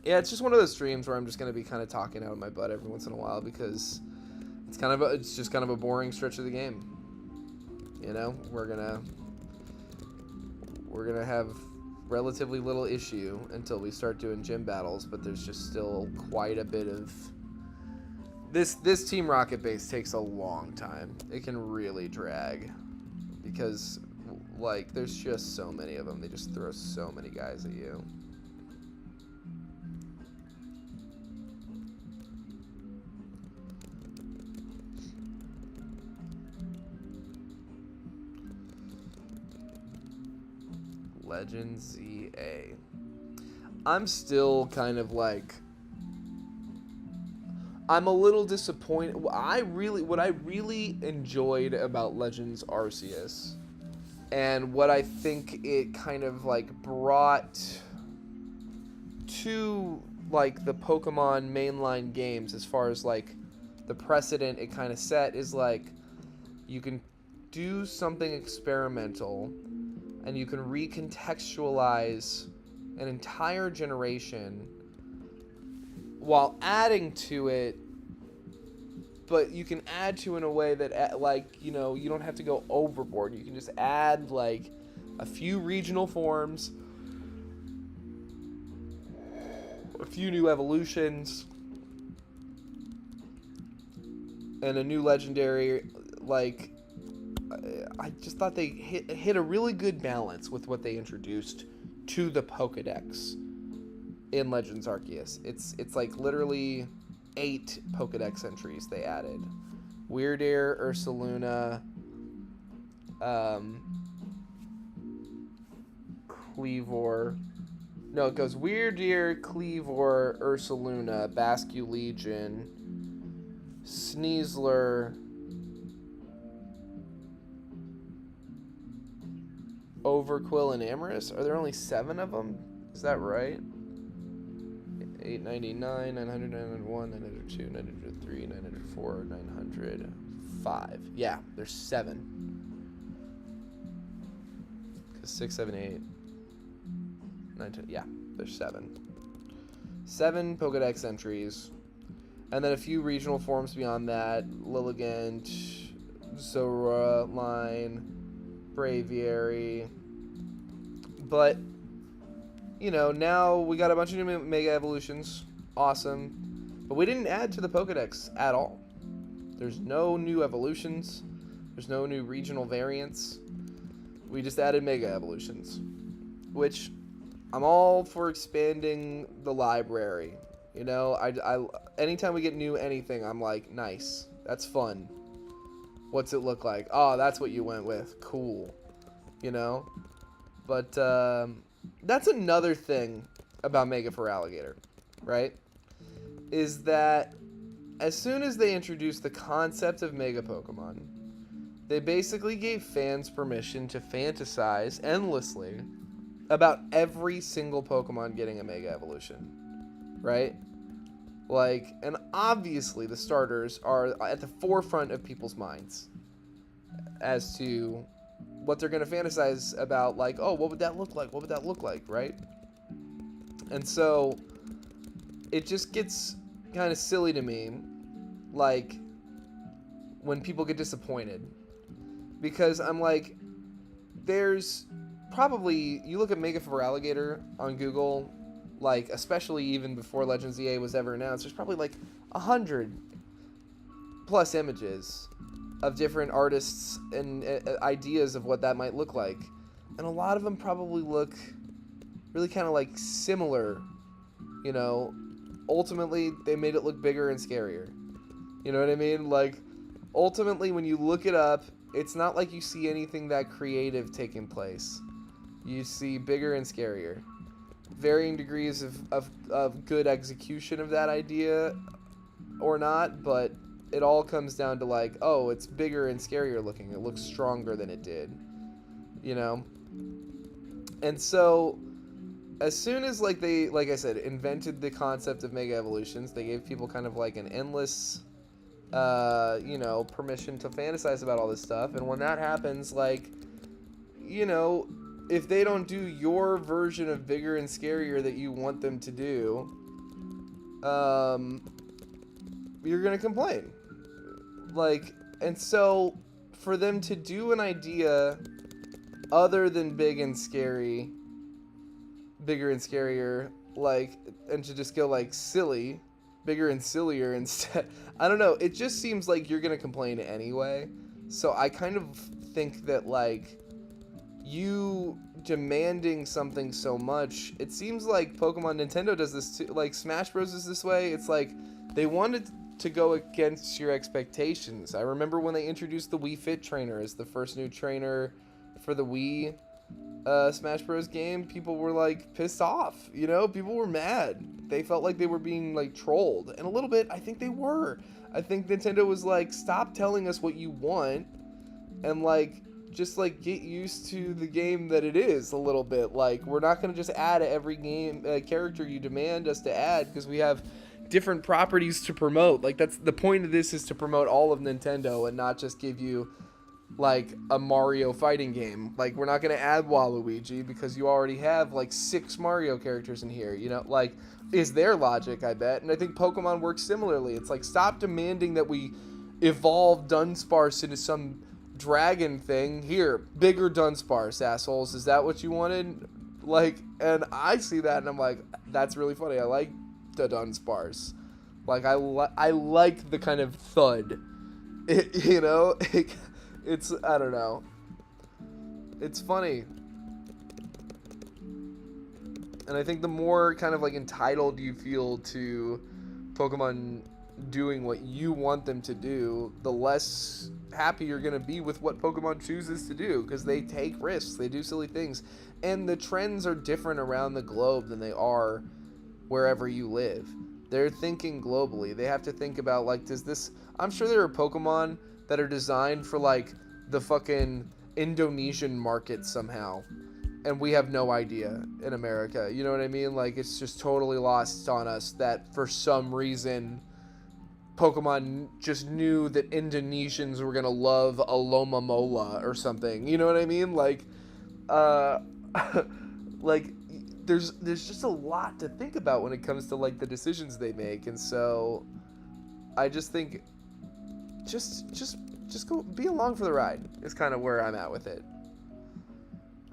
Yeah, it's just one of those streams where I'm just going to be kind of talking out of my butt every once in a while because it's just kind of a boring stretch of the game. You know, we're gonna have relatively little issue until we start doing gym battles, but there's just still quite a bit of this Team Rocket base takes a long time. It can really drag because, like, there's just so many of them. They just throw so many guys at you. Legend ZA. I'm still kind of like, I'm a little disappointed. What I really enjoyed about Legends Arceus, and what I think it kind of like brought to like the Pokemon mainline games, as far as like the precedent it kind of set, is like you can do something experimental and you can recontextualize an entire generation while adding to it, but you can add to in a way that, like, you know, you don't have to go overboard. You can just add like a few regional forms, a few new evolutions, and a new legendary. Like, I just thought they hit a really good balance with what they introduced to the Pokedex in Legends Arceus. It's like literally 8 Pokedex entries they added. Weirdair, Ursaluna, Cleavor. No, it goes Weirdair, Cleavor, Ursaluna, Basculegion, Sneasler, Overquill, and Amorous. Are there only 7 of them? Is that right? 899, 900, 901, 902, 903, 904, 905. Yeah, there's 7. 'Cause 6, 7, 8, 9, 10. Yeah, there's 7. 7 Pokedex entries, and then a few regional forms beyond that: Lilligant, Zora line, Braviary. But now we got a bunch of new Mega Evolutions. Awesome. But we didn't add to the Pokedex at all. There's no new evolutions. There's no new regional variants. We just added Mega Evolutions, which I'm all for expanding the library. Anytime we get new anything, I'm like, nice. That's fun. What's it look like? Oh, that's what you went with. Cool. But that's another thing about Mega for Alligator, right? Is that as soon as they introduced the concept of Mega Pokemon, they basically gave fans permission to fantasize endlessly about every single Pokemon getting a Mega Evolution, right? And obviously the starters are at the forefront of people's minds as to what they're going to fantasize about, oh, what would that look like? What would that look like, right? And so it just gets kind of silly to me, when people get disappointed. Because I'm like, there's probably, you look at Mega for Alligator on Google, especially even before Legends EA was ever announced, there's probably 100 plus images of different artists and ideas of what that might look like. And a lot of them probably look really kind of similar, Ultimately, they made it look bigger and scarier. You know what I mean? Ultimately, when you look it up, it's not like you see anything that creative taking place. You see bigger and scarier. Varying degrees of good execution of that idea or not, but it all comes down to oh, it's bigger and scarier looking. It looks stronger than it did. And so as soon as they, like I said, invented the concept of Mega Evolutions, they gave people kind of an endless permission to fantasize about all this stuff. And when that happens, if they don't do your version of bigger and scarier that you want them to do, you're gonna complain. And so for them to do an idea other than bigger and scarier, and to just go silly, bigger and sillier instead, I don't know, it just seems like you're gonna complain anyway. So I kind of think that you demanding something so much, it seems like Nintendo does this too. Smash Bros is this way. It's they wanted to go against your expectations. I remember when they introduced the Wii Fit trainer as the first new trainer for the Wii Smash Bros game, people were pissed off. People were mad. They felt like they were being trolled, and a little bit I think they were. I think Nintendo was stop telling us what you want, and just get used to the game that it is a little bit. We're not gonna just add every game character you demand us to add, because we have different properties to promote. That's the point of this, is to promote all of Nintendo and not just give you a Mario fighting game. We're not gonna add Waluigi because you already have 6 Mario characters in here, is their logic, I bet. And I think Pokemon works similarly. It's stop demanding that we evolve Dunsparce into some dragon thing. Here, bigger Dunsparce, assholes. Is that what you wanted? And I see that and I'm like, that's really funny. I like the Dunsparce. I like the kind of thud. It's, I don't know. It's funny. And I think the more kind of entitled you feel to Pokemon doing what you want them to do, the less happy you're going to be with what Pokemon chooses to do, because they take risks, they do silly things, and the trends are different around the globe than they are wherever you live. They're thinking globally. They have to think about I'm sure there are Pokemon that are designed for the fucking Indonesian market somehow, and we have no idea in America. You know what I mean? It's just totally lost on us that for some reason Pokemon just knew that Indonesians were gonna love Alomomola or something. You know what I mean? there's just a lot to think about when it comes to like the decisions they make, and so I just think just go be along for the ride is kind of where I'm at with it.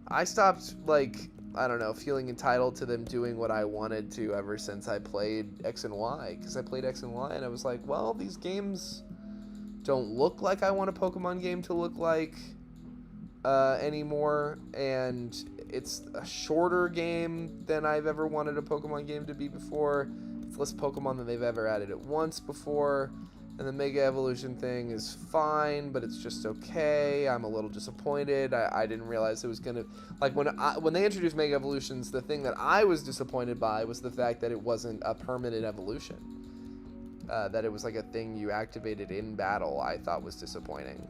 I stopped, like, I don't know, feeling entitled to them doing what I wanted to ever since I played X and Y, because I played X and Y and I was like, well, these games don't look like I want a Pokemon game to look like anymore, and it's a shorter game than I've ever wanted a Pokemon game to be before. It's less Pokemon than they've ever added at once before. And the Mega Evolution thing is fine, but it's just okay. I'm a little disappointed. I didn't realize it was going to... Like, when they introduced Mega Evolutions, the thing that I was disappointed by was the fact that it wasn't a permanent evolution. That it was like a thing you activated in battle, I thought was disappointing.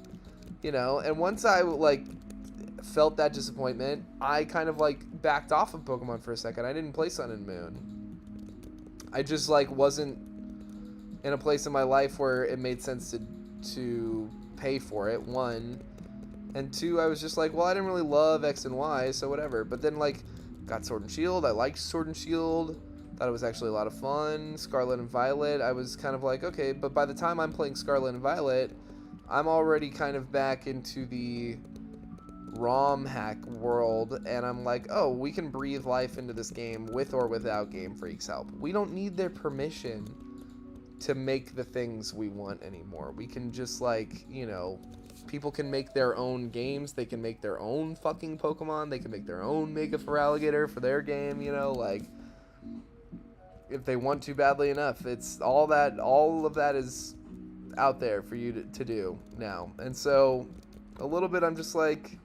You know, and once I, like, felt that disappointment, I kind of, like, backed off of Pokemon for a second. I didn't play Sun and Moon. I just, like, wasn't in a place in my life where it made sense to pay for it, one. And two, I was just like, well, I didn't really love X and Y, so whatever. But then, like, got Sword and Shield. I liked Sword and Shield. Thought it was actually a lot of fun. Scarlet and Violet, I was kind of like, okay, but by the time I'm playing Scarlet and Violet, I'm already kind of back into the ROM hack world, and I'm like, oh, we can breathe life into this game with or without Game Freak's help. We don't need their permission to make the things we want anymore. We can just, like, you know, people can make their own games. They can make their own fucking Pokemon. They can make their own Mega Feraligatr for their game, you know, like, if they want to badly enough. It's all of that is out there for you to do now. And so a little bit I'm just like,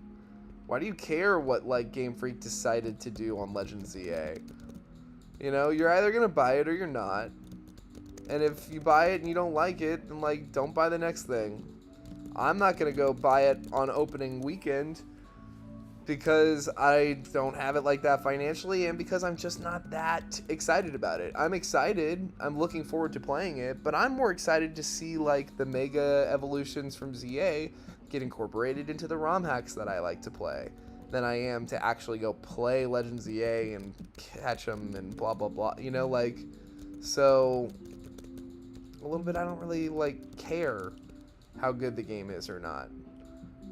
why do you care what, like, Game Freak decided to do on Legend ZA? You know, you're either gonna buy it or you're not. And if you buy it and you don't like it, then, like, don't buy the next thing. I'm not going to go buy it on opening weekend because I don't have it like that financially, and because I'm just not that excited about it. I'm excited. I'm looking forward to playing it, but I'm more excited to see, like, the Mega Evolutions from ZA get incorporated into the ROM hacks that I like to play than I am to actually go play Legend ZA and catch them and blah, blah, blah. You know, like, so a little bit I don't really, like, care how good the game is or not.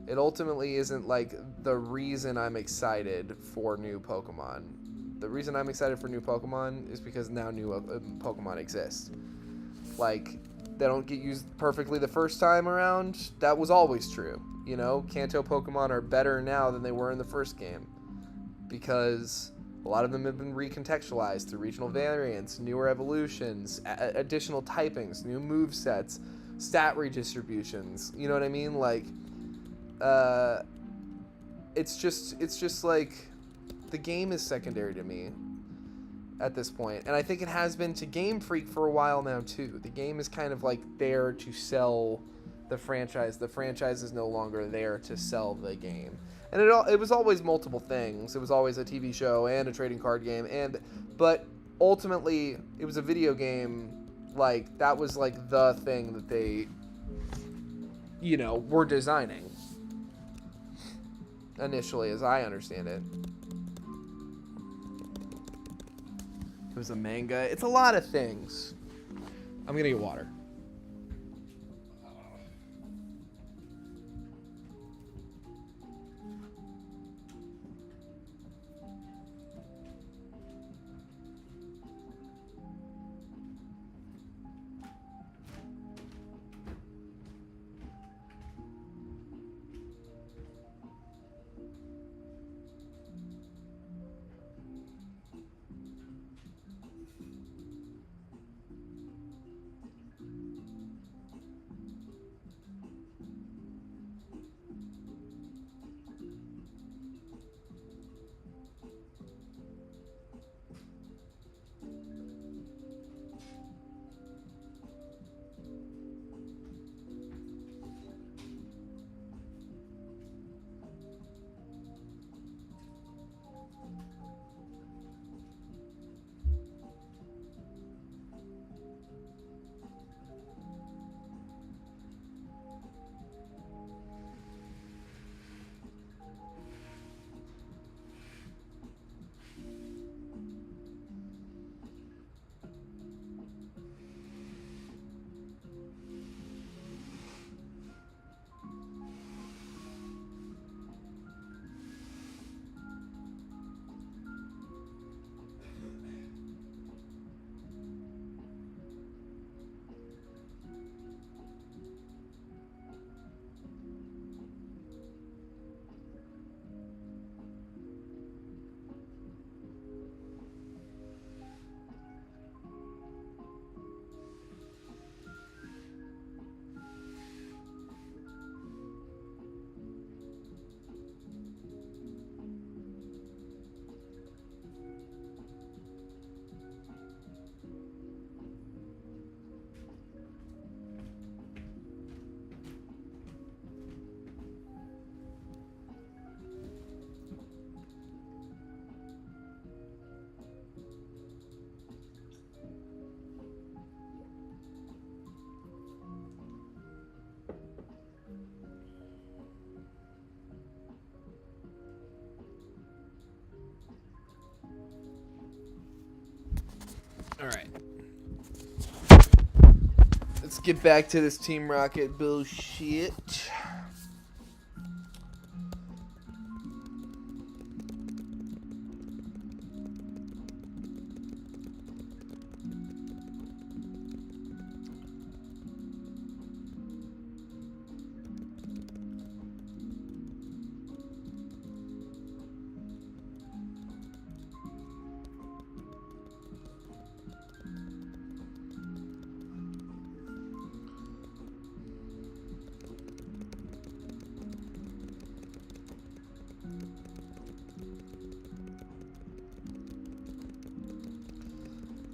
It ultimately isn't, like, the reason I'm excited for new Pokemon. The reason I'm excited for new Pokemon is because now new Pokemon exist. Like, they don't get used perfectly the first time around. That was always true. You know, Kanto Pokemon are better now than they were in the first game, because a lot of them have been recontextualized through regional variants, newer evolutions, additional typings, new movesets, stat redistributions. You know what I mean? Like, it's just like, the game is secondary to me at this point. And I think it has been to Game Freak for a while now too. The game is kind of like there to sell the franchise. The franchise is no longer there to sell the game. And it was always multiple things. It was always a TV show and a trading card game, but ultimately it was a video game. Like, that was like the thing that they, you know, were designing initially, as I understand it. It was a manga. It's a lot of things. I'm gonna get water. Alright. Let's get back to this Team Rocket bullshit.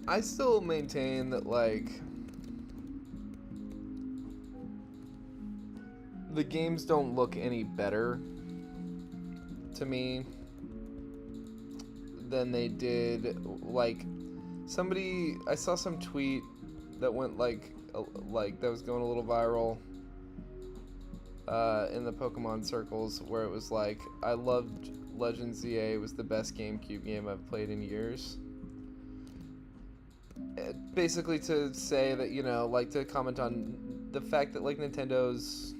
I still maintain that, like, the games don't look any better to me than they did. Like, I saw some tweet that went, like that was going a little viral in the Pokemon circles, where it was like, I loved Legends ZA, it was the best GameCube game I've played in years. Basically to say that, you know, like, to comment on the fact that, like, Nintendo's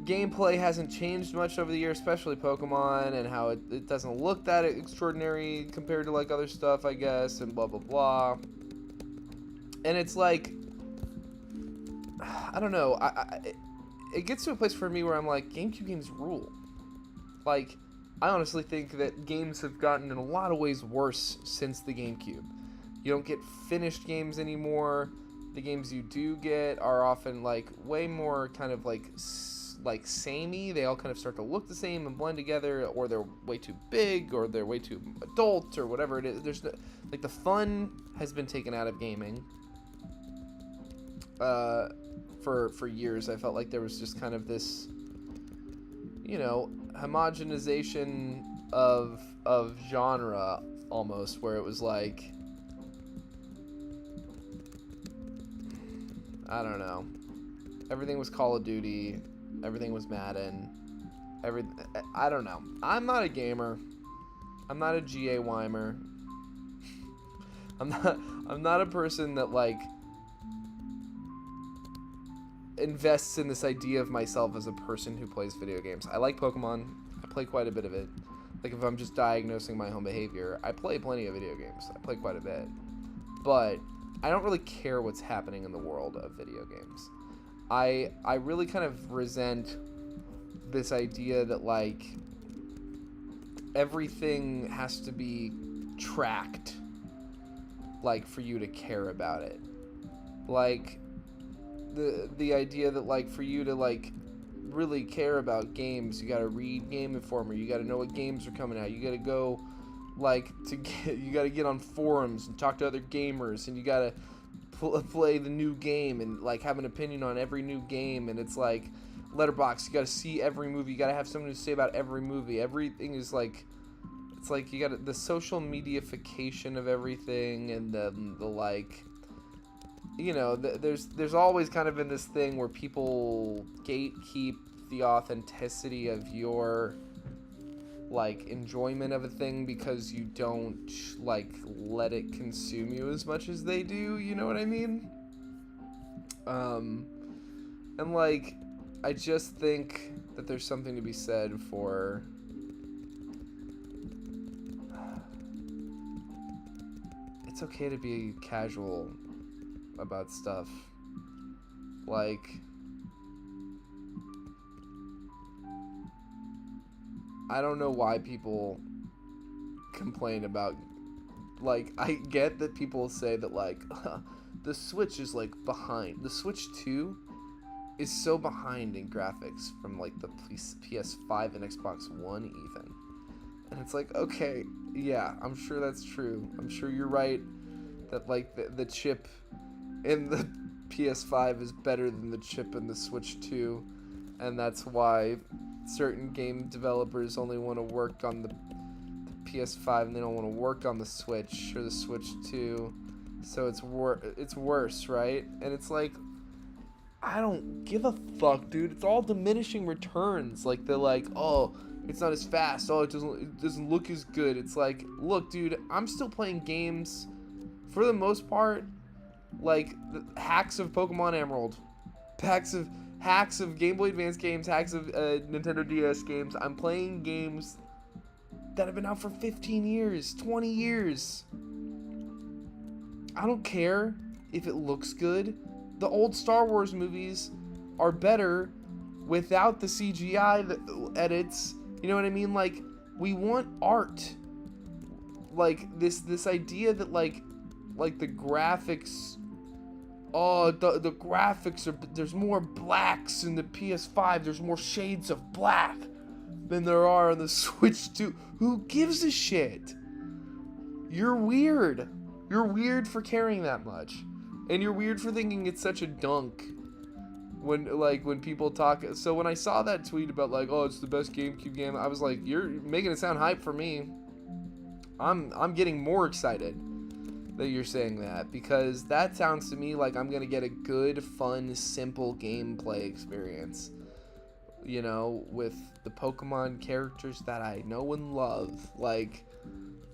gameplay hasn't changed much over the years, especially Pokemon, and how it doesn't look that extraordinary compared to, like, other stuff, I guess, and blah, blah, blah. And it's like, I don't know, it gets to a place for me where I'm like, GameCube games rule. Like, I honestly think that games have gotten in a lot of ways worse since the GameCube. You don't get finished games anymore. The games you do get are often, like, way more kind of like samey. They all kind of start to look the same and blend together, or they're way too big, or they're way too adult, or whatever it is. There's no, like, the fun has been taken out of gaming. For years, I felt like there was just kind of this, you know, homogenization of genre almost, where it was like, I don't know, everything was Call of Duty, everything was Madden, I don't know. I'm not a gamer. I'm not a GA Weimer. I'm not a person that, like, invests in this idea of myself as a person who plays video games. I like Pokemon. I play quite a bit of it. Like, if I'm just diagnosing my own behavior, I play plenty of video games. I play quite a bit. But I don't really care what's happening in the world of video games. I really kind of resent this idea that, like, everything has to be tracked, like, for you to care about it. Like, the idea that, like, for you to, like, really care about games, you gotta read Game Informer, you gotta know what games are coming out, you gotta go, like, you gotta get on forums and talk to other gamers, and you gotta play the new game and, like, have an opinion on every new game. And it's like Letterboxd, you gotta see every movie, you gotta have something to say about every movie. Everything is like, it's like you gotta, the social mediaification of everything, and the like, you know, there's always kind of been this thing where people gatekeep the authenticity of your, like, enjoyment of a thing because you don't, like, let it consume you as much as they do, you know what I mean? And, like, I just think that there's something to be said for, it's okay to be casual about stuff. Like, I don't know why people complain about, like, I get that people say that, like, the Switch is, like, behind. The Switch 2 is so behind in graphics from, like, the PS5 and Xbox One even. And it's like, okay, yeah, I'm sure that's true. I'm sure you're right that, like, the chip in the PS5 is better than the chip in the Switch 2, and that's why certain game developers only want to work on the PS5 and they don't want to work on the Switch or the Switch 2, so it's worse, right? And it's like, I don't give a fuck, dude. It's all diminishing returns. Like, they're like, oh, It's not as fast. Oh, it doesn't look as good. It's like, look, dude, I'm still playing games for the most part, like hacks of Pokemon Emerald, hacks of Game Boy Advance games, hacks of Nintendo DS games. I'm playing games that have been out for 15 years, 20 years. I don't care if it looks good. The old Star Wars movies are better without the CGI edits. You know what I mean? Like, we want art. Like this idea that like the graphics, oh, the graphics are, there's more blacks in the PS5, there's more shades of black than there are on the Switch 2. Who gives a shit? You're weird. You're weird for caring that much. And you're weird for thinking it's such a dunk when people talk. So when I saw that tweet about like, oh, it's the best GameCube game, I was like, you're making it sound hype for me. I'm getting more excited that you're saying that, because that sounds to me like I'm gonna get a good, fun, simple gameplay experience, you know, with the Pokemon characters that I know and love. Like,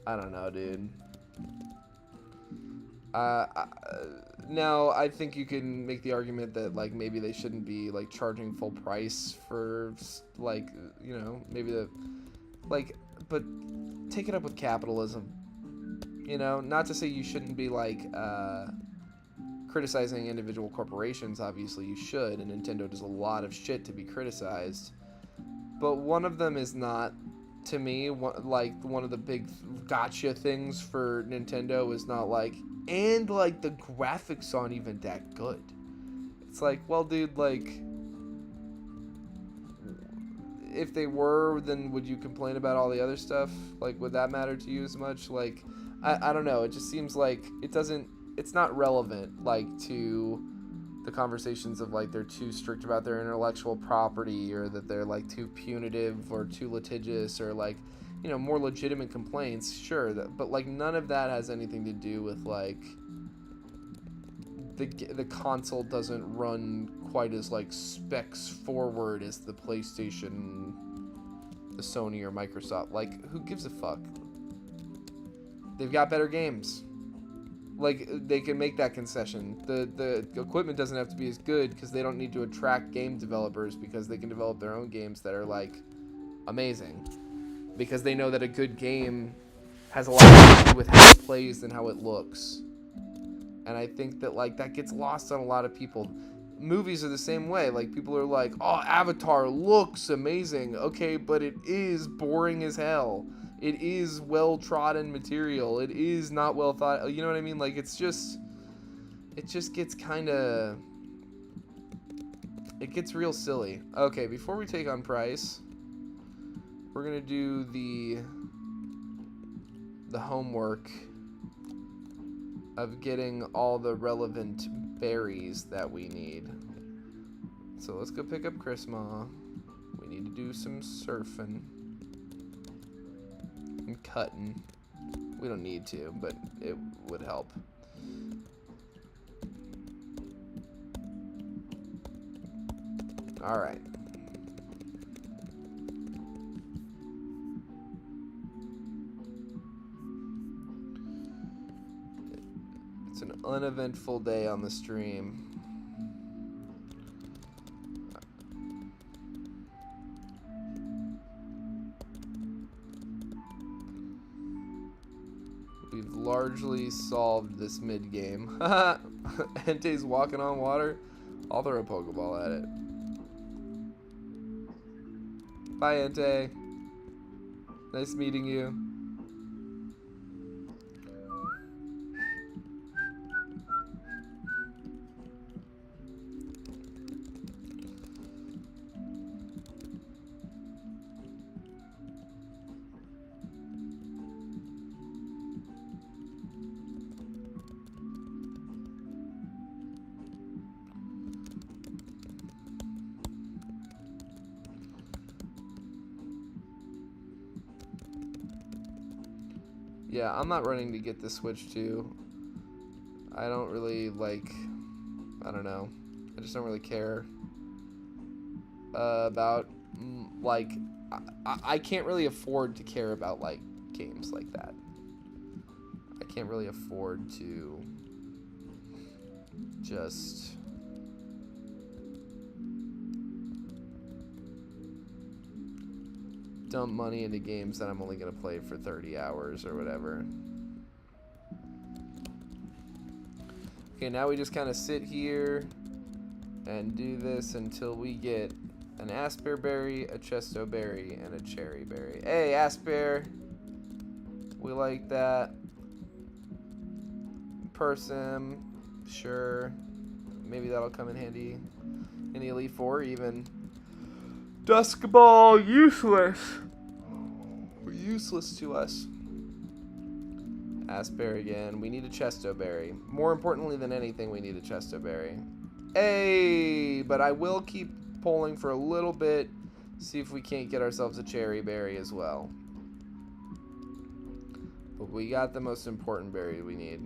I don't know, dude. Now I think you can make the argument that like maybe they shouldn't be like charging full price for like, you know, maybe the like, but take it up with capitalism. You know, not to say you shouldn't be like criticizing individual corporations. Obviously you should, and Nintendo does a lot of shit to be criticized, but one of them is not, to me, one of the big gotcha things for Nintendo is not like, and like the graphics aren't even that good. It's like, well, dude, like, if they were, then would you complain about all the other stuff? Like, would that matter to you as much? Like, I don't know. It just seems like it's not relevant, like, to the conversations of like they're too strict about their intellectual property, or that they're like too punitive or too litigious, or like, you know, more legitimate complaints. Sure, but like none of that has anything to do with like the console doesn't run quite as like specs forward as the PlayStation, the Sony, or Microsoft. Like, who gives a fuck? They've got better games. Like, they can make that concession. The equipment doesn't have to be as good because they don't need to attract game developers, because they can develop their own games that are like amazing, because they know that a good game has a lot to do with how it plays than how it looks. And I think that like that gets lost on a lot of people. Movies are the same way. Like, people are like, oh, Avatar looks amazing. Okay, but it is boring as hell. It is well-trodden material. It is not well thought. You know what I mean? Like, it just gets kind of, it gets real silly. Okay, before we take on price, we're gonna do the homework of getting all the relevant berries that we need. So let's go pick up Chrisma. We need to do some surfing and cutting. We don't need to, but it would help. All right. It's an uneventful day on the stream. We've largely solved this mid-game. Entei's walking on water. I'll throw a Pokeball at it. Bye, Entei. Nice meeting you. Yeah, I'm not running to get the Switch 2. I don't really, like, I don't know. I just don't really care about, like, I can't really afford to care about like games like that. I can't really afford to just dump money into games that I'm only going to play for 30 hours or whatever. Okay, now we just kind of sit here and do this until we get an Asper berry, a Chesto berry, and a cherry berry. Hey, Asper! We like that. Persim, sure. Maybe that'll come in handy in the Elite Four even. Dusk Ball, useless. Useless to us. Asper again. We need a Chesto berry. More importantly than anything, we need a Chesto berry. Hey, but I will keep pulling for a little bit. See if we can't get ourselves a cherry berry as well. But we got the most important berry we need.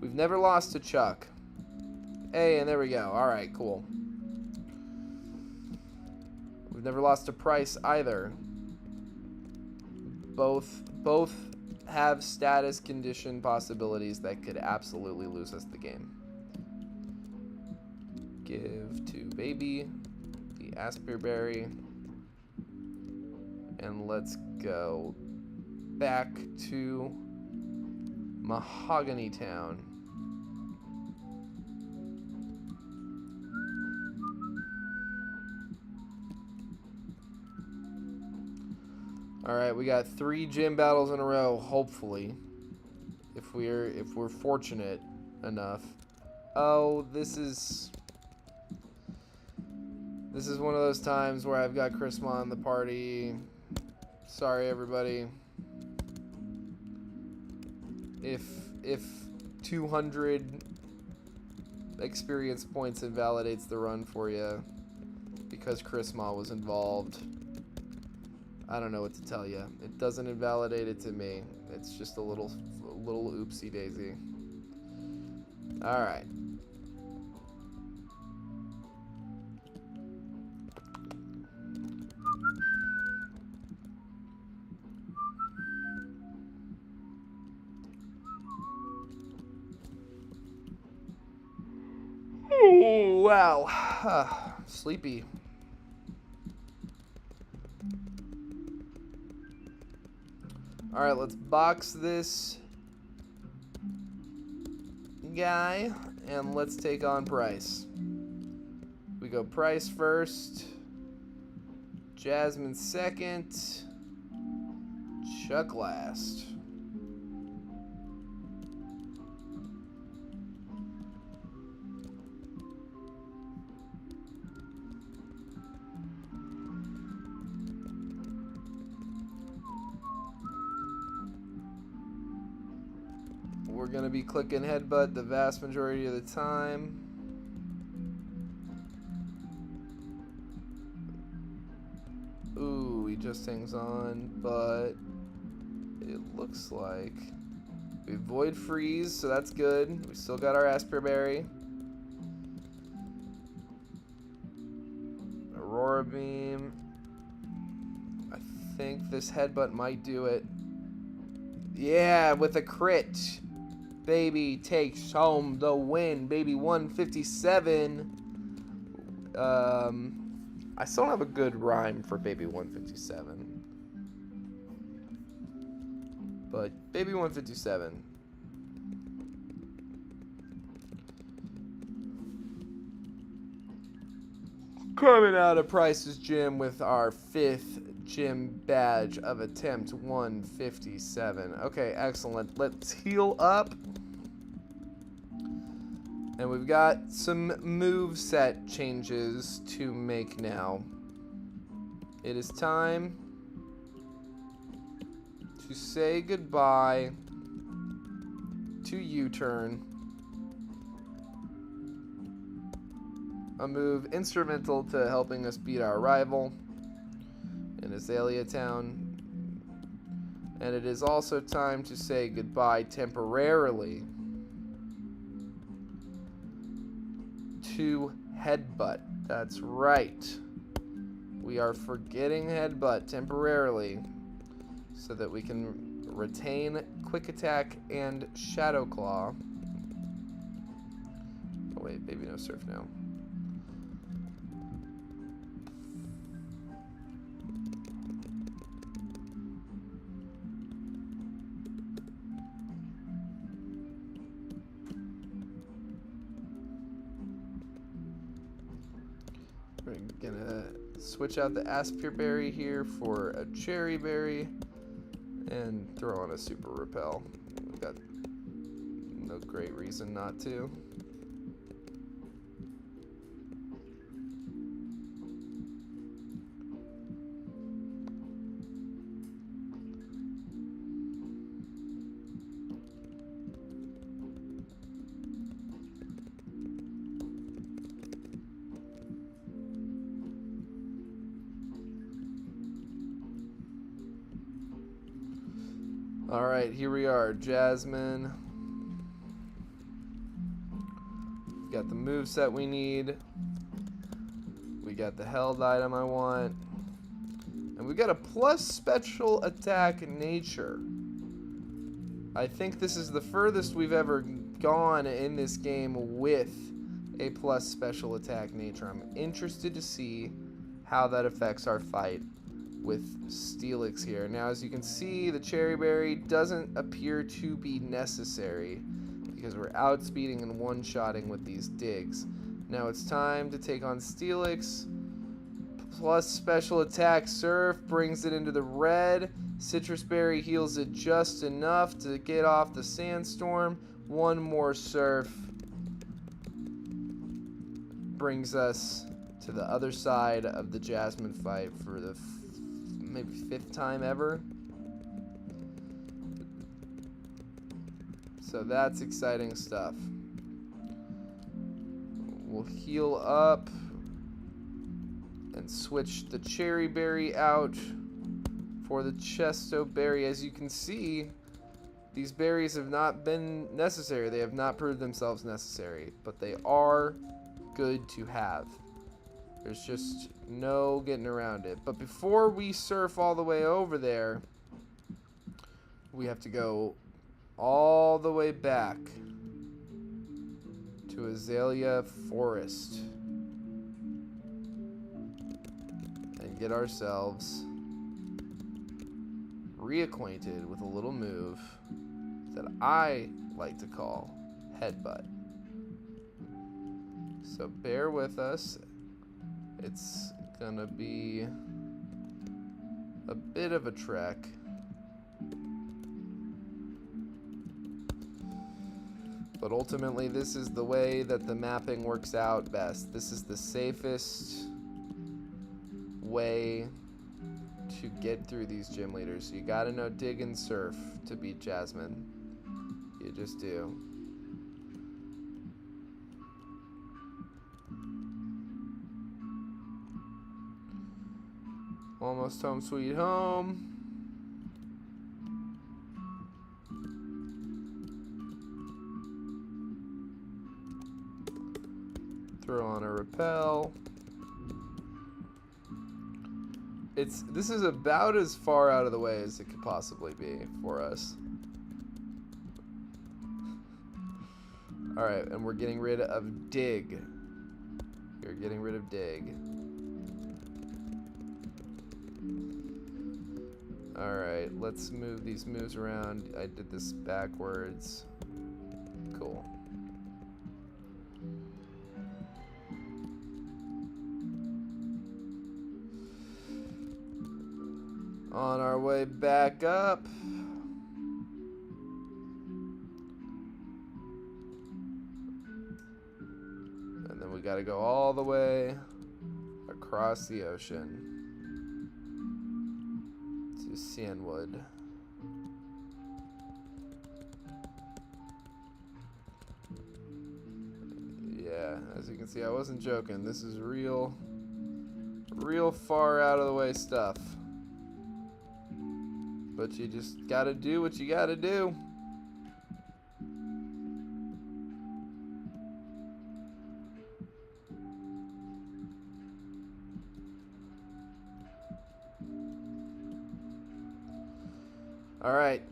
We've never lost to Chuck. Hey, and there we go. Alright, cool. We've never lost to Price either. Both have status condition possibilities that could absolutely lose us the game. Give to Baby the Asper berry. And let's go back to Mahogany Town. Alright, we got 3 gym battles in a row, hopefully. If we're fortunate enough. Oh, this is one of those times where I've got Chrisma in the party. Sorry, everybody. If 200 experience points invalidates the run for you because Chrisma was involved, I don't know what to tell you. It doesn't invalidate it to me. It's just a little oopsie daisy. All right. Oh, wow. Sleepy. Alright, let's box this guy, and let's take on Price. We go Price first, Jasmine second, Chuck last. We're going to be clicking headbutt the vast majority of the time. Ooh, he just hangs on, but it looks like we Void Freeze, so that's good. We still got our Asper berry. Aurora Beam. I think this headbutt might do it. Yeah, with a crit. Baby takes home the win. Baby 157. I still don't have a good rhyme for Baby 157. But Baby 157. Coming out of Price's gym with our 5th gym badge of attempt 157. Okay, excellent. Let's heal up. And we've got some moveset changes to make now. It is time to say goodbye to U-Turn. A move instrumental to helping us beat our rival in Azalea Town. And it is also time to say goodbye temporarily to Headbutt. That's right. We are forgetting Headbutt temporarily so that we can retain Quick Attack and Shadow Claw. Oh wait, maybe no Surf now. We're gonna switch out the Aspire Berry here for a Cherry Berry and throw on a Super Repel. We've got no great reason not to. Alright, here we are, Jasmine. We've got the moveset we need. We got the held item I want. And we got a plus special attack nature. I think this is the furthest we've ever gone in this game with a plus special attack nature. I'm interested to see how that affects our fight with Steelix here. Now, as you can see, the Cherry Berry doesn't appear to be necessary because we're outspeeding and one-shotting with these digs. Now it's time to take on Steelix. Plus special attack Surf brings it into the red. Citrus Berry heals it just enough to get off the Sandstorm. One more Surf brings us to the other side of the Jasmine fight for the maybe 5th time ever. So that's exciting stuff. We'll heal up and switch the Cherry Berry out for the Chesto Berry. As you can see, these berries have not been necessary. They have not proved themselves necessary, but they are good to have. There's just no getting around it. But before we surf all the way over there, we have to go all the way back to Azalea Forest and get ourselves reacquainted with a little move that I like to call Headbutt. So bear with us. It's gonna be a bit of a trek. But ultimately, this is the way that the mapping works out best. This is the safest way to get through these gym leaders. You gotta know Dig and Surf to beat Jasmine. You just do. Almost home sweet home. Throw on a repel. This is about as far out of the way as it could possibly be for us. Alright, and we're getting rid of Dig. We're getting rid of Dig. Alright, let's move these moves around. I did this backwards. Cool. On our way back up. And then we gotta go all the way across the ocean to Sandwood. Yeah, as you can see, I wasn't joking. This is real far out of the way stuff. But you just gotta do what you gotta do. Alright.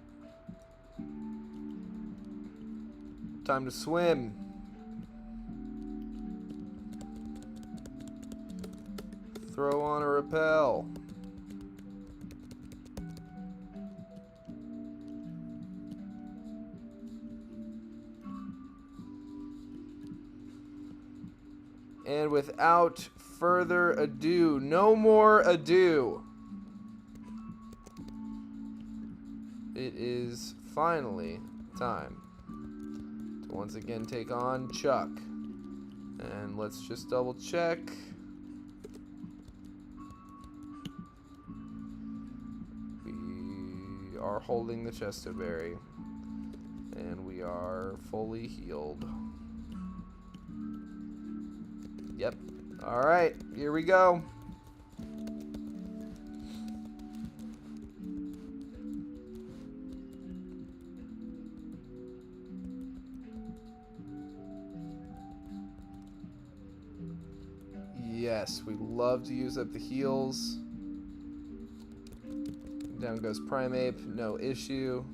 Time to swim. Throw on a rappel. And without further ado, no more ado, it is finally time to once again take on Chuck. And let's just double check. We are holding the Chestoberry. And we are fully healed. Yep. Alright, here we go. Yes, we love to use up the heals. Down goes Primeape, no issue.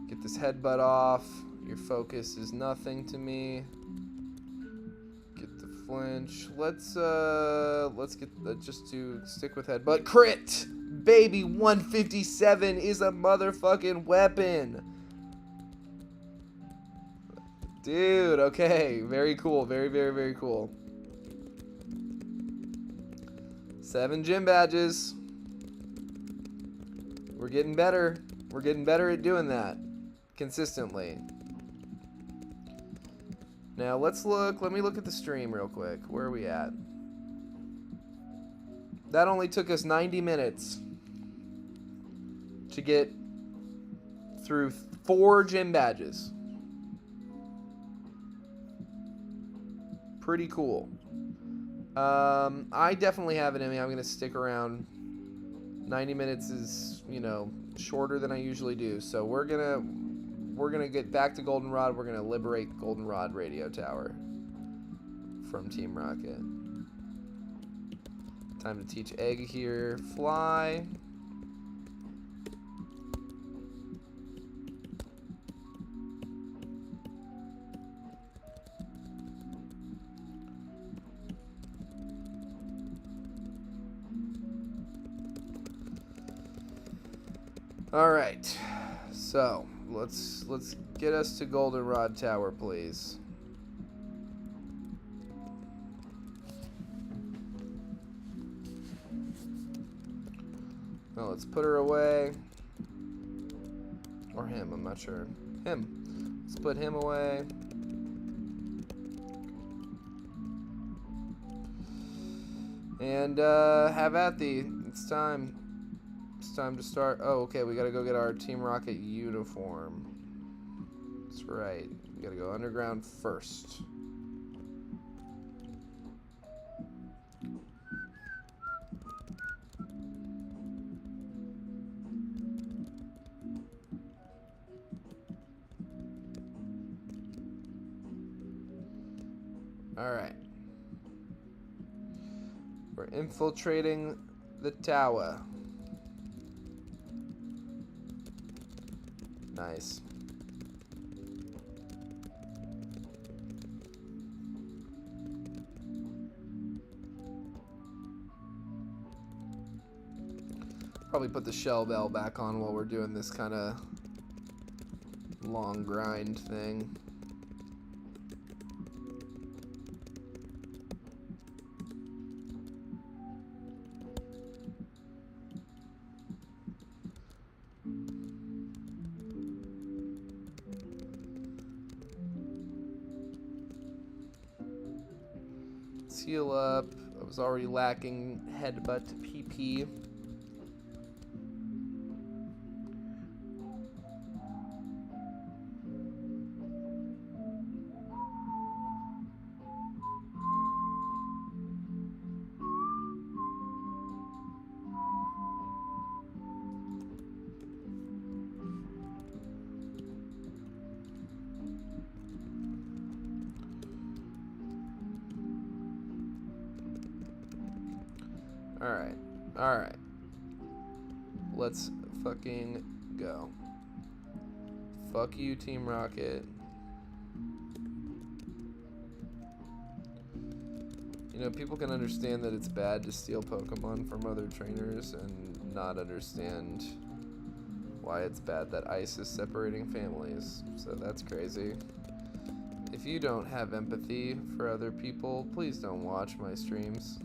Get this headbutt off. Your focus is nothing to me. Get the flinch. Let's get just to stick with headbutt. Crit! Baby, 157 is a motherfucking weapon. Dude, okay. Very cool. Very, very, very cool. 7 gym badges. We're getting better. We're getting better at doing that consistently. Now let's look. Let me look at the stream real quick. Where are we at? That only took us 90 minutes to get through 4 gym badges. Pretty cool. I definitely have it in me. I'm gonna stick around. 90 minutes is, you know, shorter than I usually do. So we're gonna get back to Goldenrod. We're gonna liberate Goldenrod Radio Tower from Team Rocket. Time to teach Egg here. Fly. All right, so let's get us to Goldenrod Tower, please. Now let's put her away, or him. I'm not sure. Him. Let's put him away. And have at thee. It's time. It's time to start. Oh, okay, we gotta go get our Team Rocket uniform. That's right. We gotta go underground first. Alright. We're infiltrating the tower. Nice. Probably put the shell bell back on while we're doing this kind of long grind thing. Heal up. I was already lacking headbutt PP. Alright. Alright. let's fucking go. Fuck you, Team Rocket. You know, people can understand that it's bad to steal Pokemon from other trainers and not understand why it's bad that ice is separating families. So that's crazy. If you don't have empathy for other people, please don't watch my streams.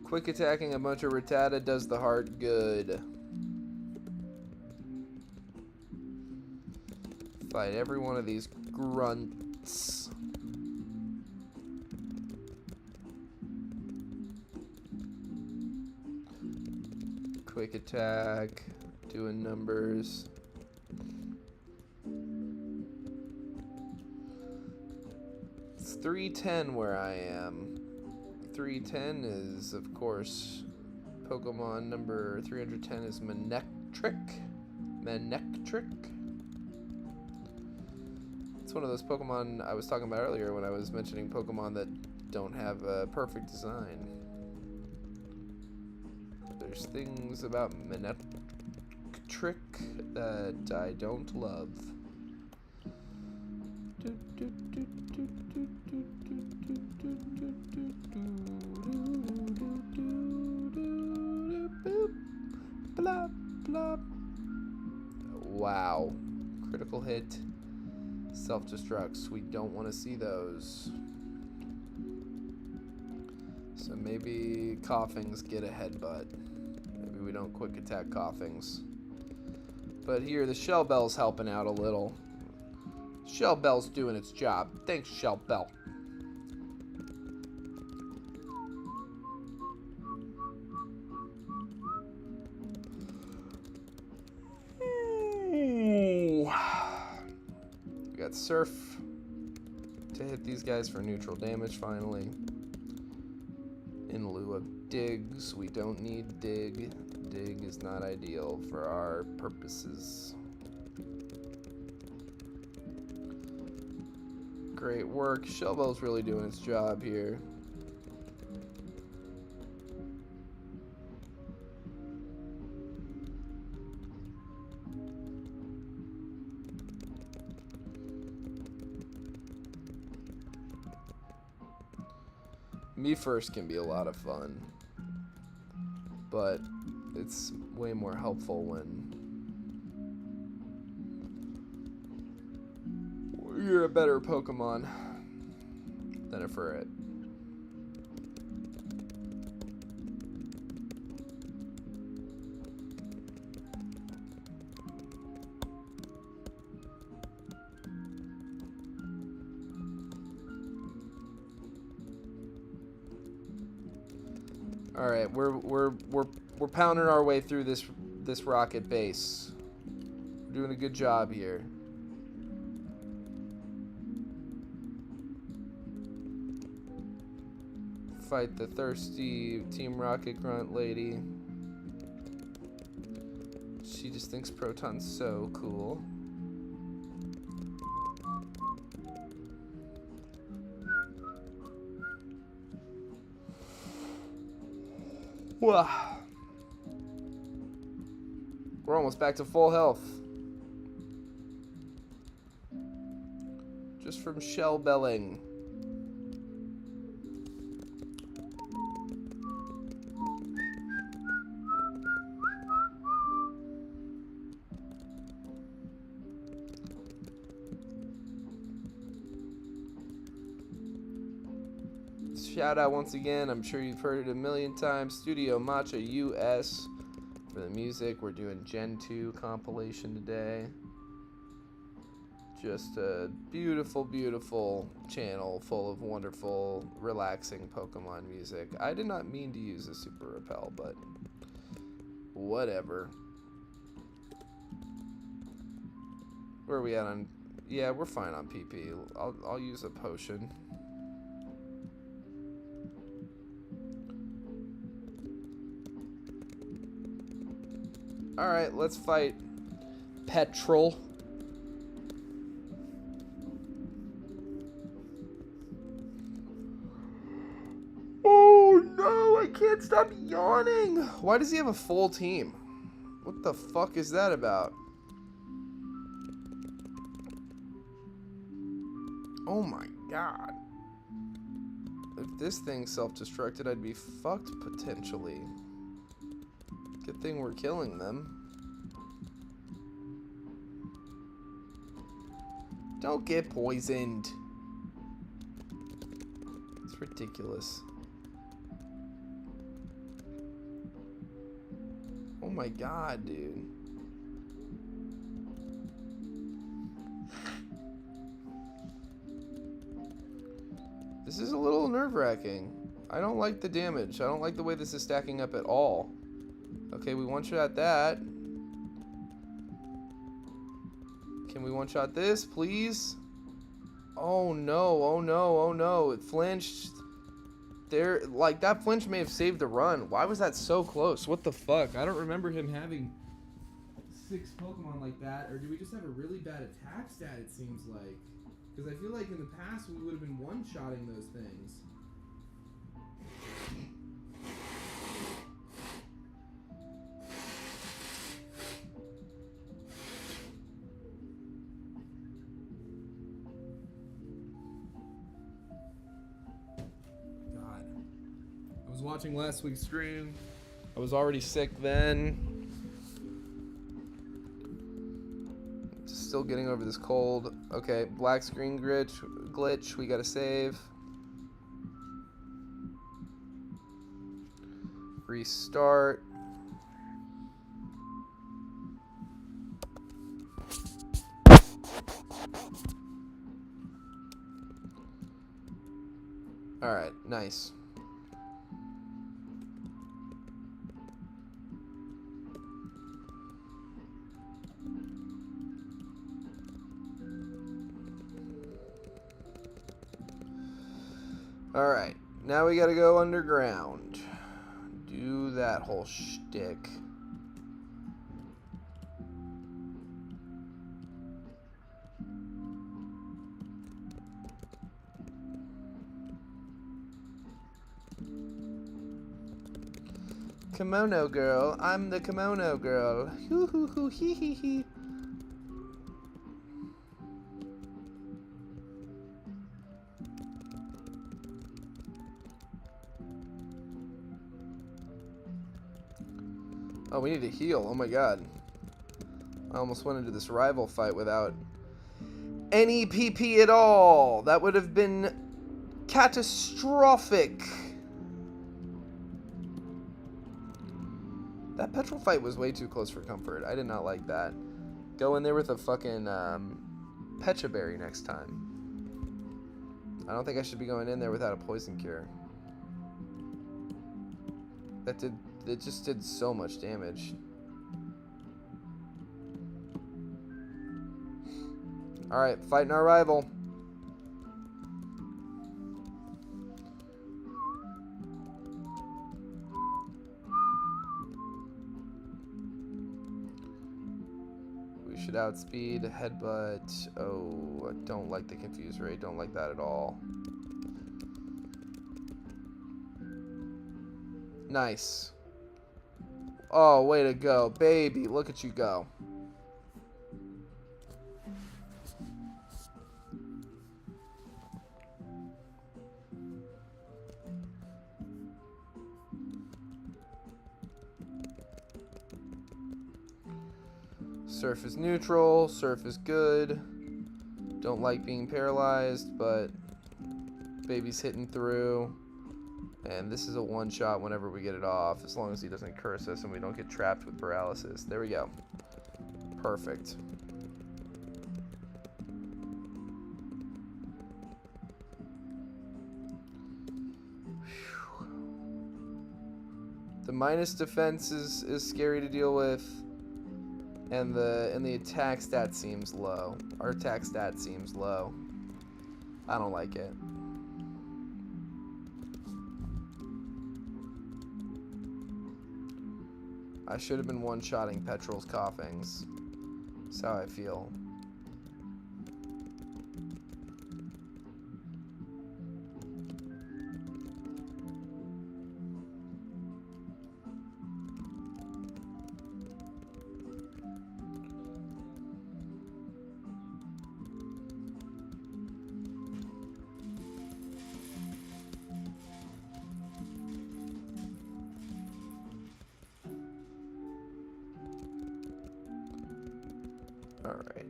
Quick attacking a bunch of Rattata does the heart good. Fight every one of these grunts. Quick attack, doing numbers. It's 310 where I am. 310 is, of course, Pokemon number 310 is Manectric. It's one of those Pokemon I was talking about earlier when I was mentioning Pokemon that don't have a perfect design. There's things about Manectric that I don't love. Wow. Critical hit. Self-destructs. We don't want to see those. So maybe Coughings get a headbutt. Maybe we don't quick attack Coughings. But here, the Shell Bell's helping out a little. Shell Bell's doing its job. Thanks, Shell Bell. We got Surf to hit these guys for neutral damage finally. In lieu of Digs, we don't need Dig. Dig is not ideal for our purposes. Great work. Shellbell's really doing its job here. Me First can be a lot of fun, but it's way more helpful when you're a better Pokemon than a Furret. All right, we're pounding our way through this rocket base. We're doing a good job here. Fight the thirsty Team Rocket grunt lady. She just thinks Proton's so cool. Wow. We're almost back to full health. Just from shell belling. Shout out once again, I'm sure you've heard it a million times, Studio Matcha US for the music. We're doing Gen 2 compilation today. Just a beautiful, beautiful channel full of wonderful, relaxing Pokemon music. I did not mean to use a Super Repel, but whatever. Where are we at on... Yeah, we're fine on PP. I'll use a potion. Alright, let's fight Petrol. Oh no, I can't stop yawning. Why does he have a full team? What the fuck is that about? Oh my god. If this thing self-destructed, I'd be fucked potentially. Good thing we're killing them. Don't get poisoned. It's ridiculous. Oh my god, dude. This is a little nerve-wracking. I don't like the damage. I don't like the way this is stacking up at all. Okay, we one-shot that. Can we one-shot this, please? Oh no, oh no, oh no. It flinched. There, like, that flinch may have saved the run. Why was that so close? What the fuck? I don't remember him having 6 Pokemon like that. Or do we just have a really bad attack stat, it seems like? Because I feel like in the past we would have been one-shotting those things. God. I was watching last week's stream. I was already sick then. Still getting over this cold. Okay, black screen glitch. We gotta save. Restart. Alright, nice. Alright, now we gotta go underground. Do that whole shtick. Kimono girl, I'm the kimono girl. Hoo hoo hoo hee hee hee. Oh, we need to heal. Oh my god. I almost went into this rival fight without any PP at all. That would have been catastrophic. That petrol fight was way too close for comfort. I did not like that. Go in there with a fucking Pecha Berry next time. I don't think I should be going in there without a poison cure. It just did so much damage. Alright, fighting our rival. We should outspeed, headbutt. Oh, I don't like the confuse rate. Don't like that at all. Nice. Oh, way to go. Baby, look at you go. Surf is neutral. Surf is good. Don't like being paralyzed, but baby's hitting through. And this is a one-shot whenever we get it off, as long as he doesn't curse us and we don't get trapped with paralysis. There we go. Perfect. Whew. The minus defense is scary to deal with. And the attack stat seems low. Our attack stat seems low. I don't like it. I should have been one-shotting Petrol's Coughings. That's how I feel. Alright.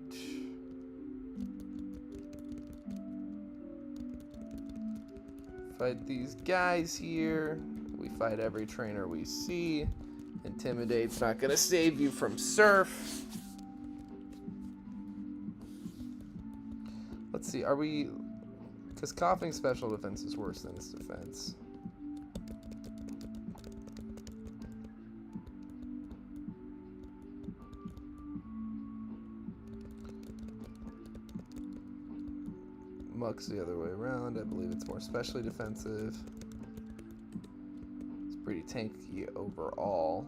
Fight these guys here. We fight every trainer we see. Intimidate's not gonna save you from Surf. Let's see, are we... Because Coughing special defense is worse than its defense. Muck's the other way around. I believe it's more specially defensive. It's pretty tanky overall.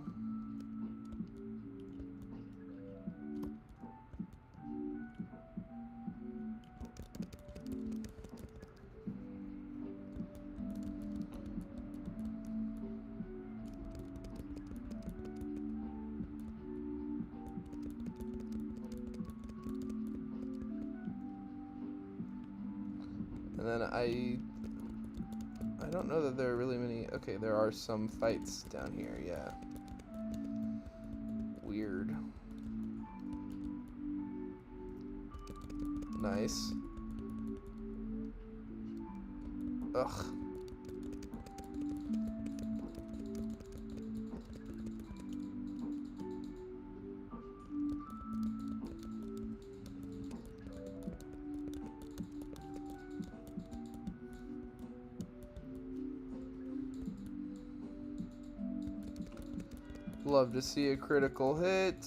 And then I don't know that there are really many. Okay, there are some fights down here, yeah. Weird. Nice. Ugh. Love to see a critical hit.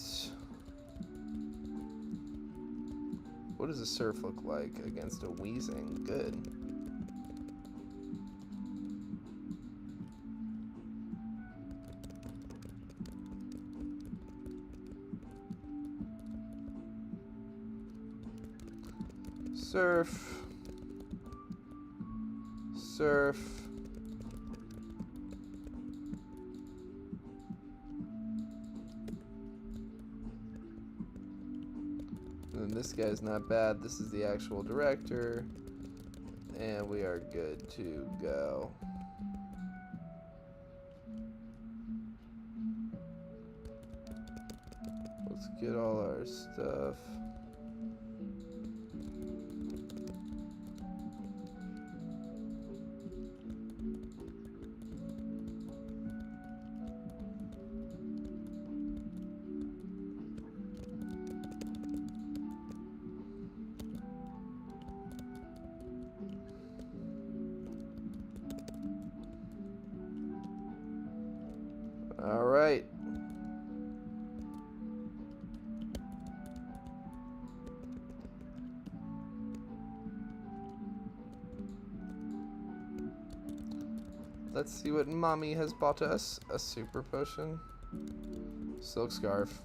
What does a Surf look like against a Wheezing? Good. Surf. Surf. And this guy's not bad. This is the actual director. And we are good to go. Let's get all our stuff. All right. Let's see what Mommy has bought us. A super potion. Silk scarf.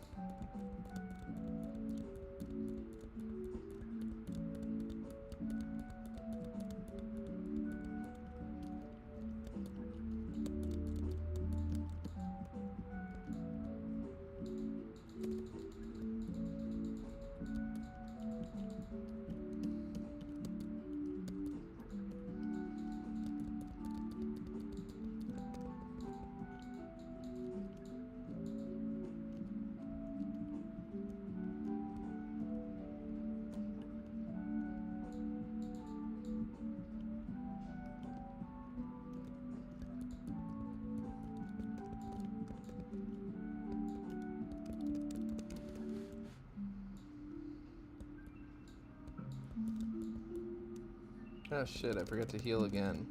Oh shit, I forgot to heal again.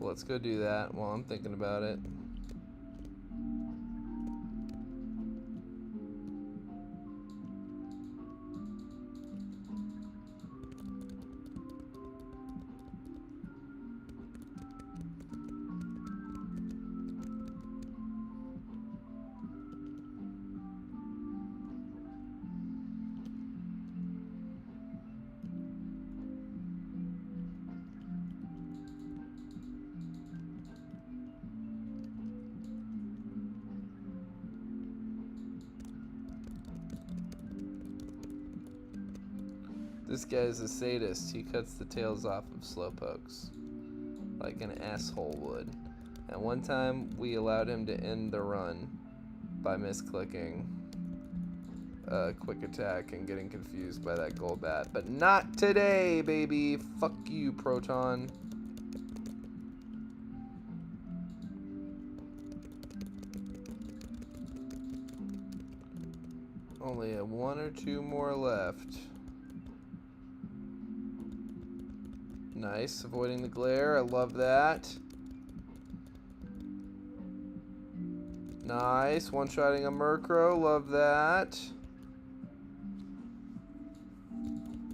Let's go do that while I'm thinking about it. This guy's a sadist. He cuts the tails off of slowpokes like an asshole would. And one time we allowed him to end the run by misclicking a quick attack and getting confused by that gold bat. But not today, baby. Fuck you, Proton. Only one or two more left. Nice, avoiding the glare. I love that. Nice, one-shotting a Murkrow. Love that.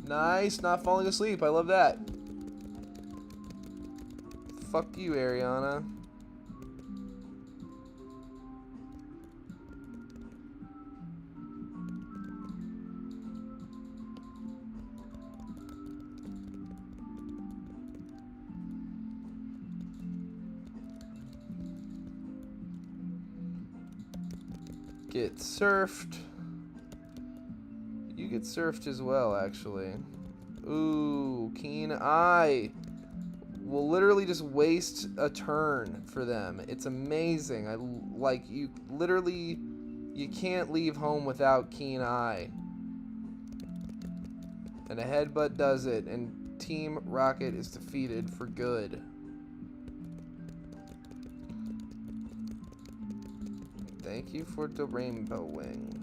Nice, not falling asleep. I love that. Fuck you, Ariana. Get surfed. You get surfed as well, actually. Ooh, Keen Eye will literally just waste a turn for them. It's amazing. I like you literally. You can't leave home without Keen Eye. And a headbutt does it, and Team Rocket is defeated for good. Thank you for the rainbow wing.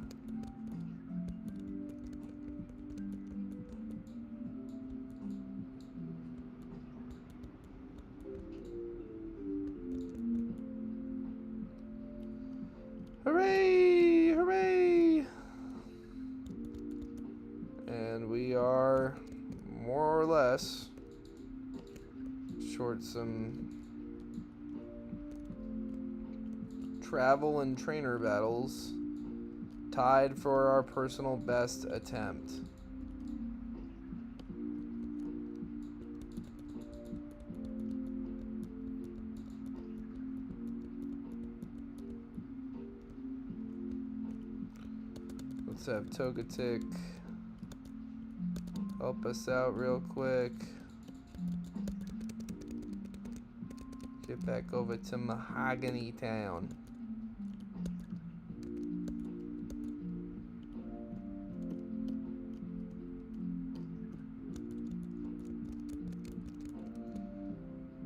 Hooray! Hooray! And we are more or less short some travel and trainer battles, tied for our personal best attempt. Let's have Togetic help us out real quick. Get back over to Mahogany Town.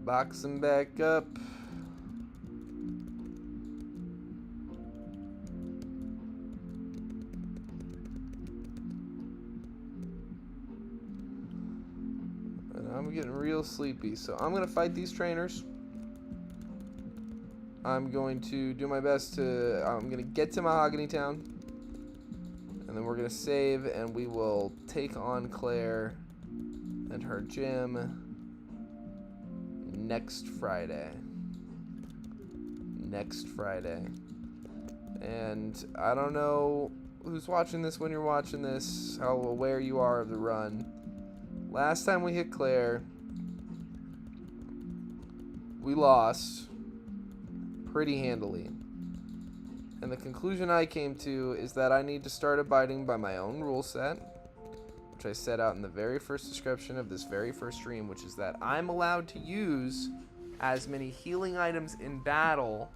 Box him back up. And I'm getting real sleepy, so I'm going to fight these trainers. I'm going to do my best to... I'm going to get to Mahogany Town. And then we're going to save, and we will take on Claire and her gym next Friday. Next Friday. And I don't know who's watching this when you're watching this, how aware you are of the run. Last time we hit Claire, we lost pretty handily. And the conclusion I came to is that I need to start abiding by my own rule set, which I set out in the very first description of this very first stream, which is that I'm allowed to use as many healing items in battle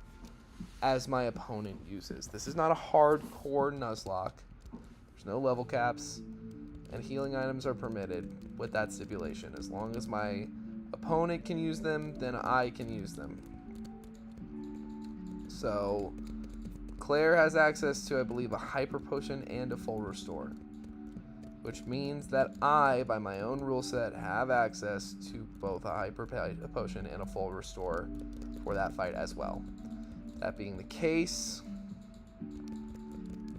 as my opponent uses. This is not a hardcore Nuzlocke. There's no level caps, and healing items are permitted with that stipulation. As long as my opponent can use them, then I can use them. So Claire has access to, I believe, a Hyper Potion and a Full Restore. which means that I, by my own rule set, have access to both a hyper potion and a full restore for that fight as well. That being the case,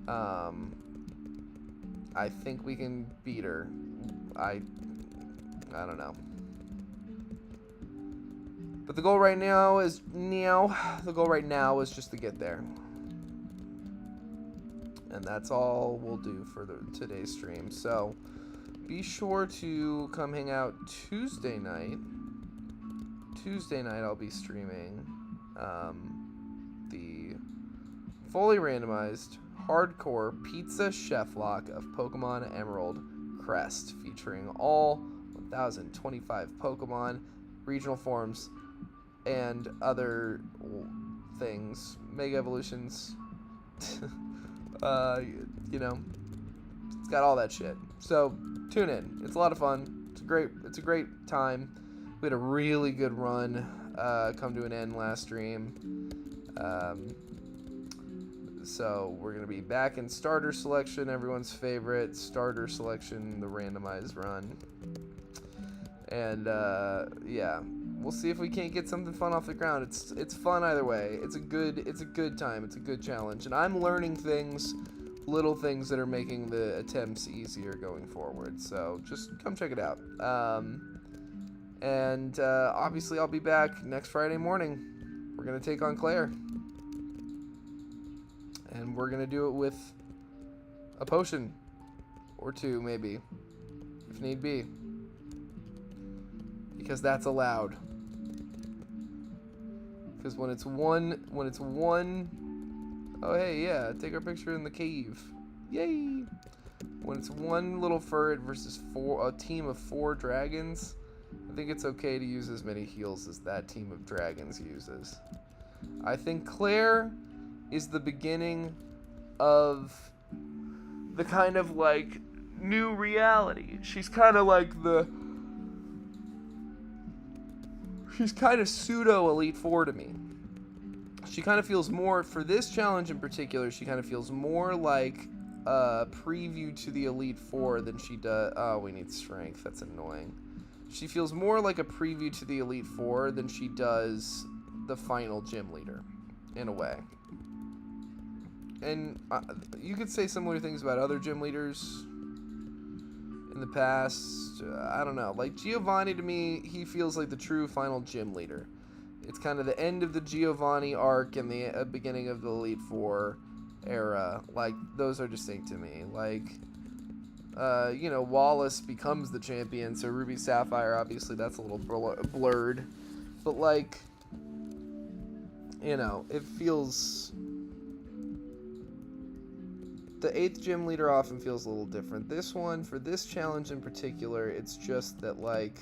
I think we can beat her. I don't know. But the goal right now is just to get there. And that's all we'll do for today's stream. So be sure to come hang out Tuesday night. Tuesday night I'll be streaming the fully randomized hardcore pizza chef lock of Pokemon Emerald Crest, featuring all 1025 Pokemon, regional forms, and other things, mega evolutions. You know, it's got all that shit. So tune in. It's a lot of fun. It's a great time. We had a really good run come to an end last stream. So we're gonna be back in starter selection, everyone's favorite starter selection, the randomized run. And yeah, we'll see if we can't get something fun off the ground. It's fun either way. It's a good time. It's a good challenge, and I'm learning things, little things that are making the attempts easier going forward. So just come check it out. And obviously I'll be back next Friday morning. We're gonna take on Claire, and we're gonna do it with a potion or two, maybe, if need be, because that's allowed. Because when it's one, oh hey, yeah, take our picture in the cave, yay! When it's one little Furret versus a team of 4 dragons, I think it's okay to use as many heals as that team of dragons uses. I think Claire is the beginning of the kind of like new reality. She's kind of like she's kind of pseudo Elite Four to me. She kind of feels more, for this challenge in particular, she kind of feels more like a preview to the Elite Four than she does. Oh, we need strength. That's annoying. She feels more like a preview to the Elite Four than she does the final gym leader, in a way. And you could say similar things about other gym leaders in the past. I don't know. Like Giovanni, to me, he feels like the true final gym leader. It's kind of the end of the Giovanni arc and the beginning of the Elite Four era. Like, those are distinct to me. Like, you know, Wallace becomes the champion, so Ruby Sapphire, obviously, that's a little blurred. But, like, you know, it feels... The 8th gym leader often feels a little different. This one, for this challenge in particular, it's just that, like...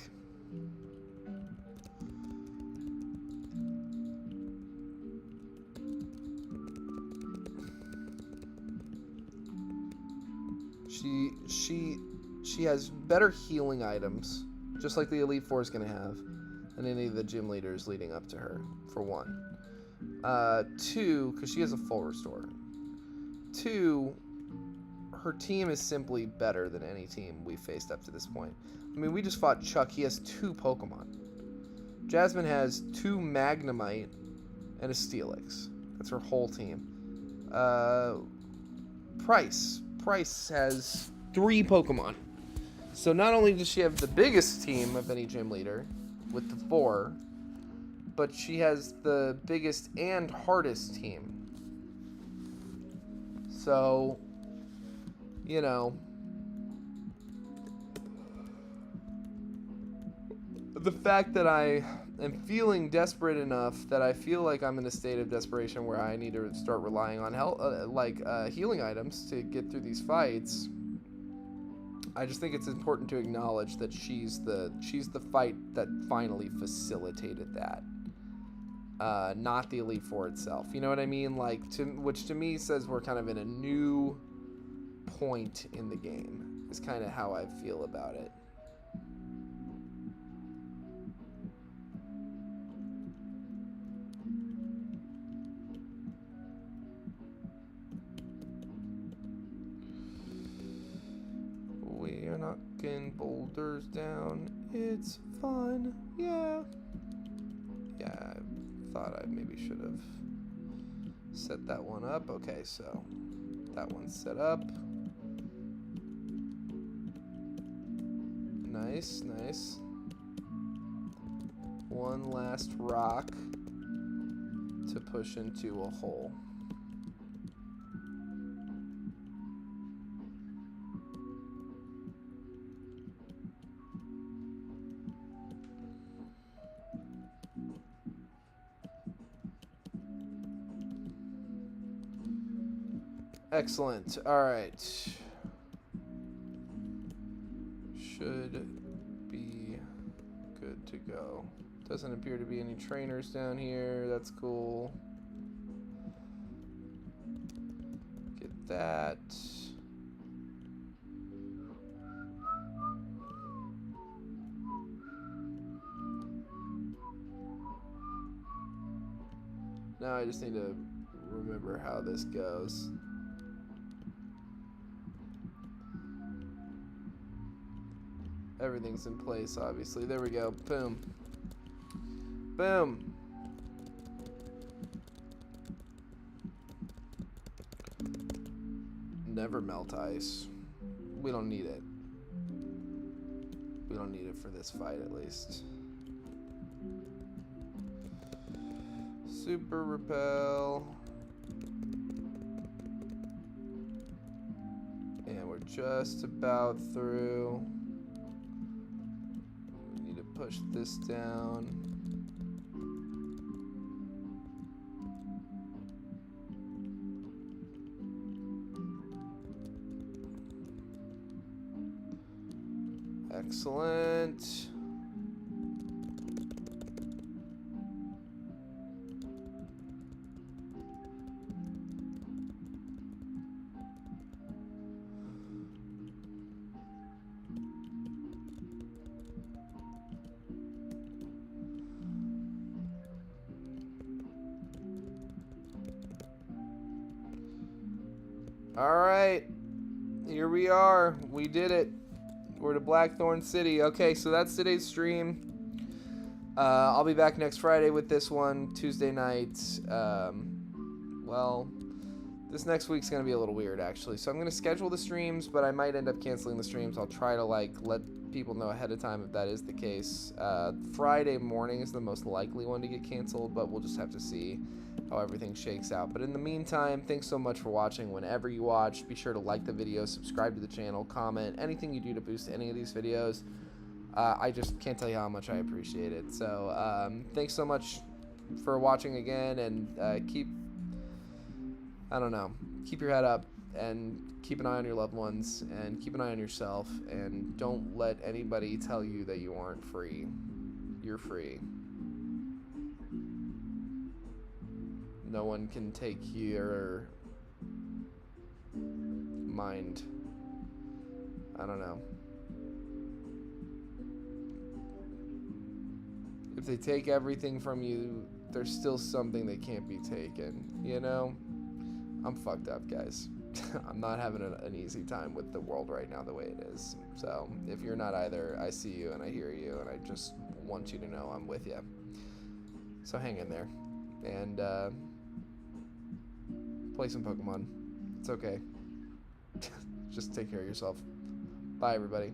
She has better healing items, just like the Elite Four is going to have, than any of the gym leaders leading up to her, for one. 2, because she has a full restore. 2, her team is simply better than any team we've faced up to this point. I mean, we just fought Chuck. He has 2 Pokemon. Jasmine has 2 Magnemite and a Steelix. That's her whole team. Price has 3 Pokemon. So not only does she have the biggest team of any gym leader with the 4, but she has the biggest and hardest team. So, you know, the fact that I am feeling desperate enough that I feel like I'm in a state of desperation where I need to start relying on healing items to get through these fights. I just think it's important to acknowledge that she's the fight that finally facilitated that, not the Elite Four itself. You know what I mean? Like, which to me says we're kind of in a new point in the game. Is kind of how I feel about it. knocking boulders down. It's fun. Yeah. Yeah, I thought I maybe should have set that one up. Okay, so that one's set up. Nice, nice. One last rock to push into a hole. Excellent. All right. Should be good to go. Doesn't appear to be any trainers down here. That's cool. Get that. Now I just need to remember how this goes. Everything's in place, obviously. There we go. Boom. Boom. Never melt ice. We don't need it. We don't need it for this fight, at least. Super repel. And we're just about through. We need to push this down. Excellent. All right, here we are. We did it. We're to Blackthorn City. Okay, so that's today's stream. I'll be back next Friday with this one, Tuesday night. Well, this next week's going to be a little weird, actually. So I'm going to schedule the streams, but I might end up canceling the streams. I'll try to, like, let people know ahead of time if that is the case. Friday morning is the most likely one to get canceled, but we'll just have to see how everything shakes out. But in the meantime, thanks so much for watching. Whenever you watch, be sure to like the video, subscribe to the channel, comment, anything you do to boost any of these videos. I just can't tell you how much I appreciate it. So thanks so much for watching again, and keep your head up and keep an eye on your loved ones and keep an eye on yourself, and don't let anybody tell you that you aren't free. You're free. No one can take your mind. I don't know. If they take everything from you, there's still something that can't be taken, you know? I'm fucked up, guys. I'm not having an easy time with the world right now the way it is. So, if you're not either, I see you and I hear you, and I just want you to know I'm with you. So hang in there. And, play some Pokemon. It's okay. Just take care of yourself. Bye, everybody.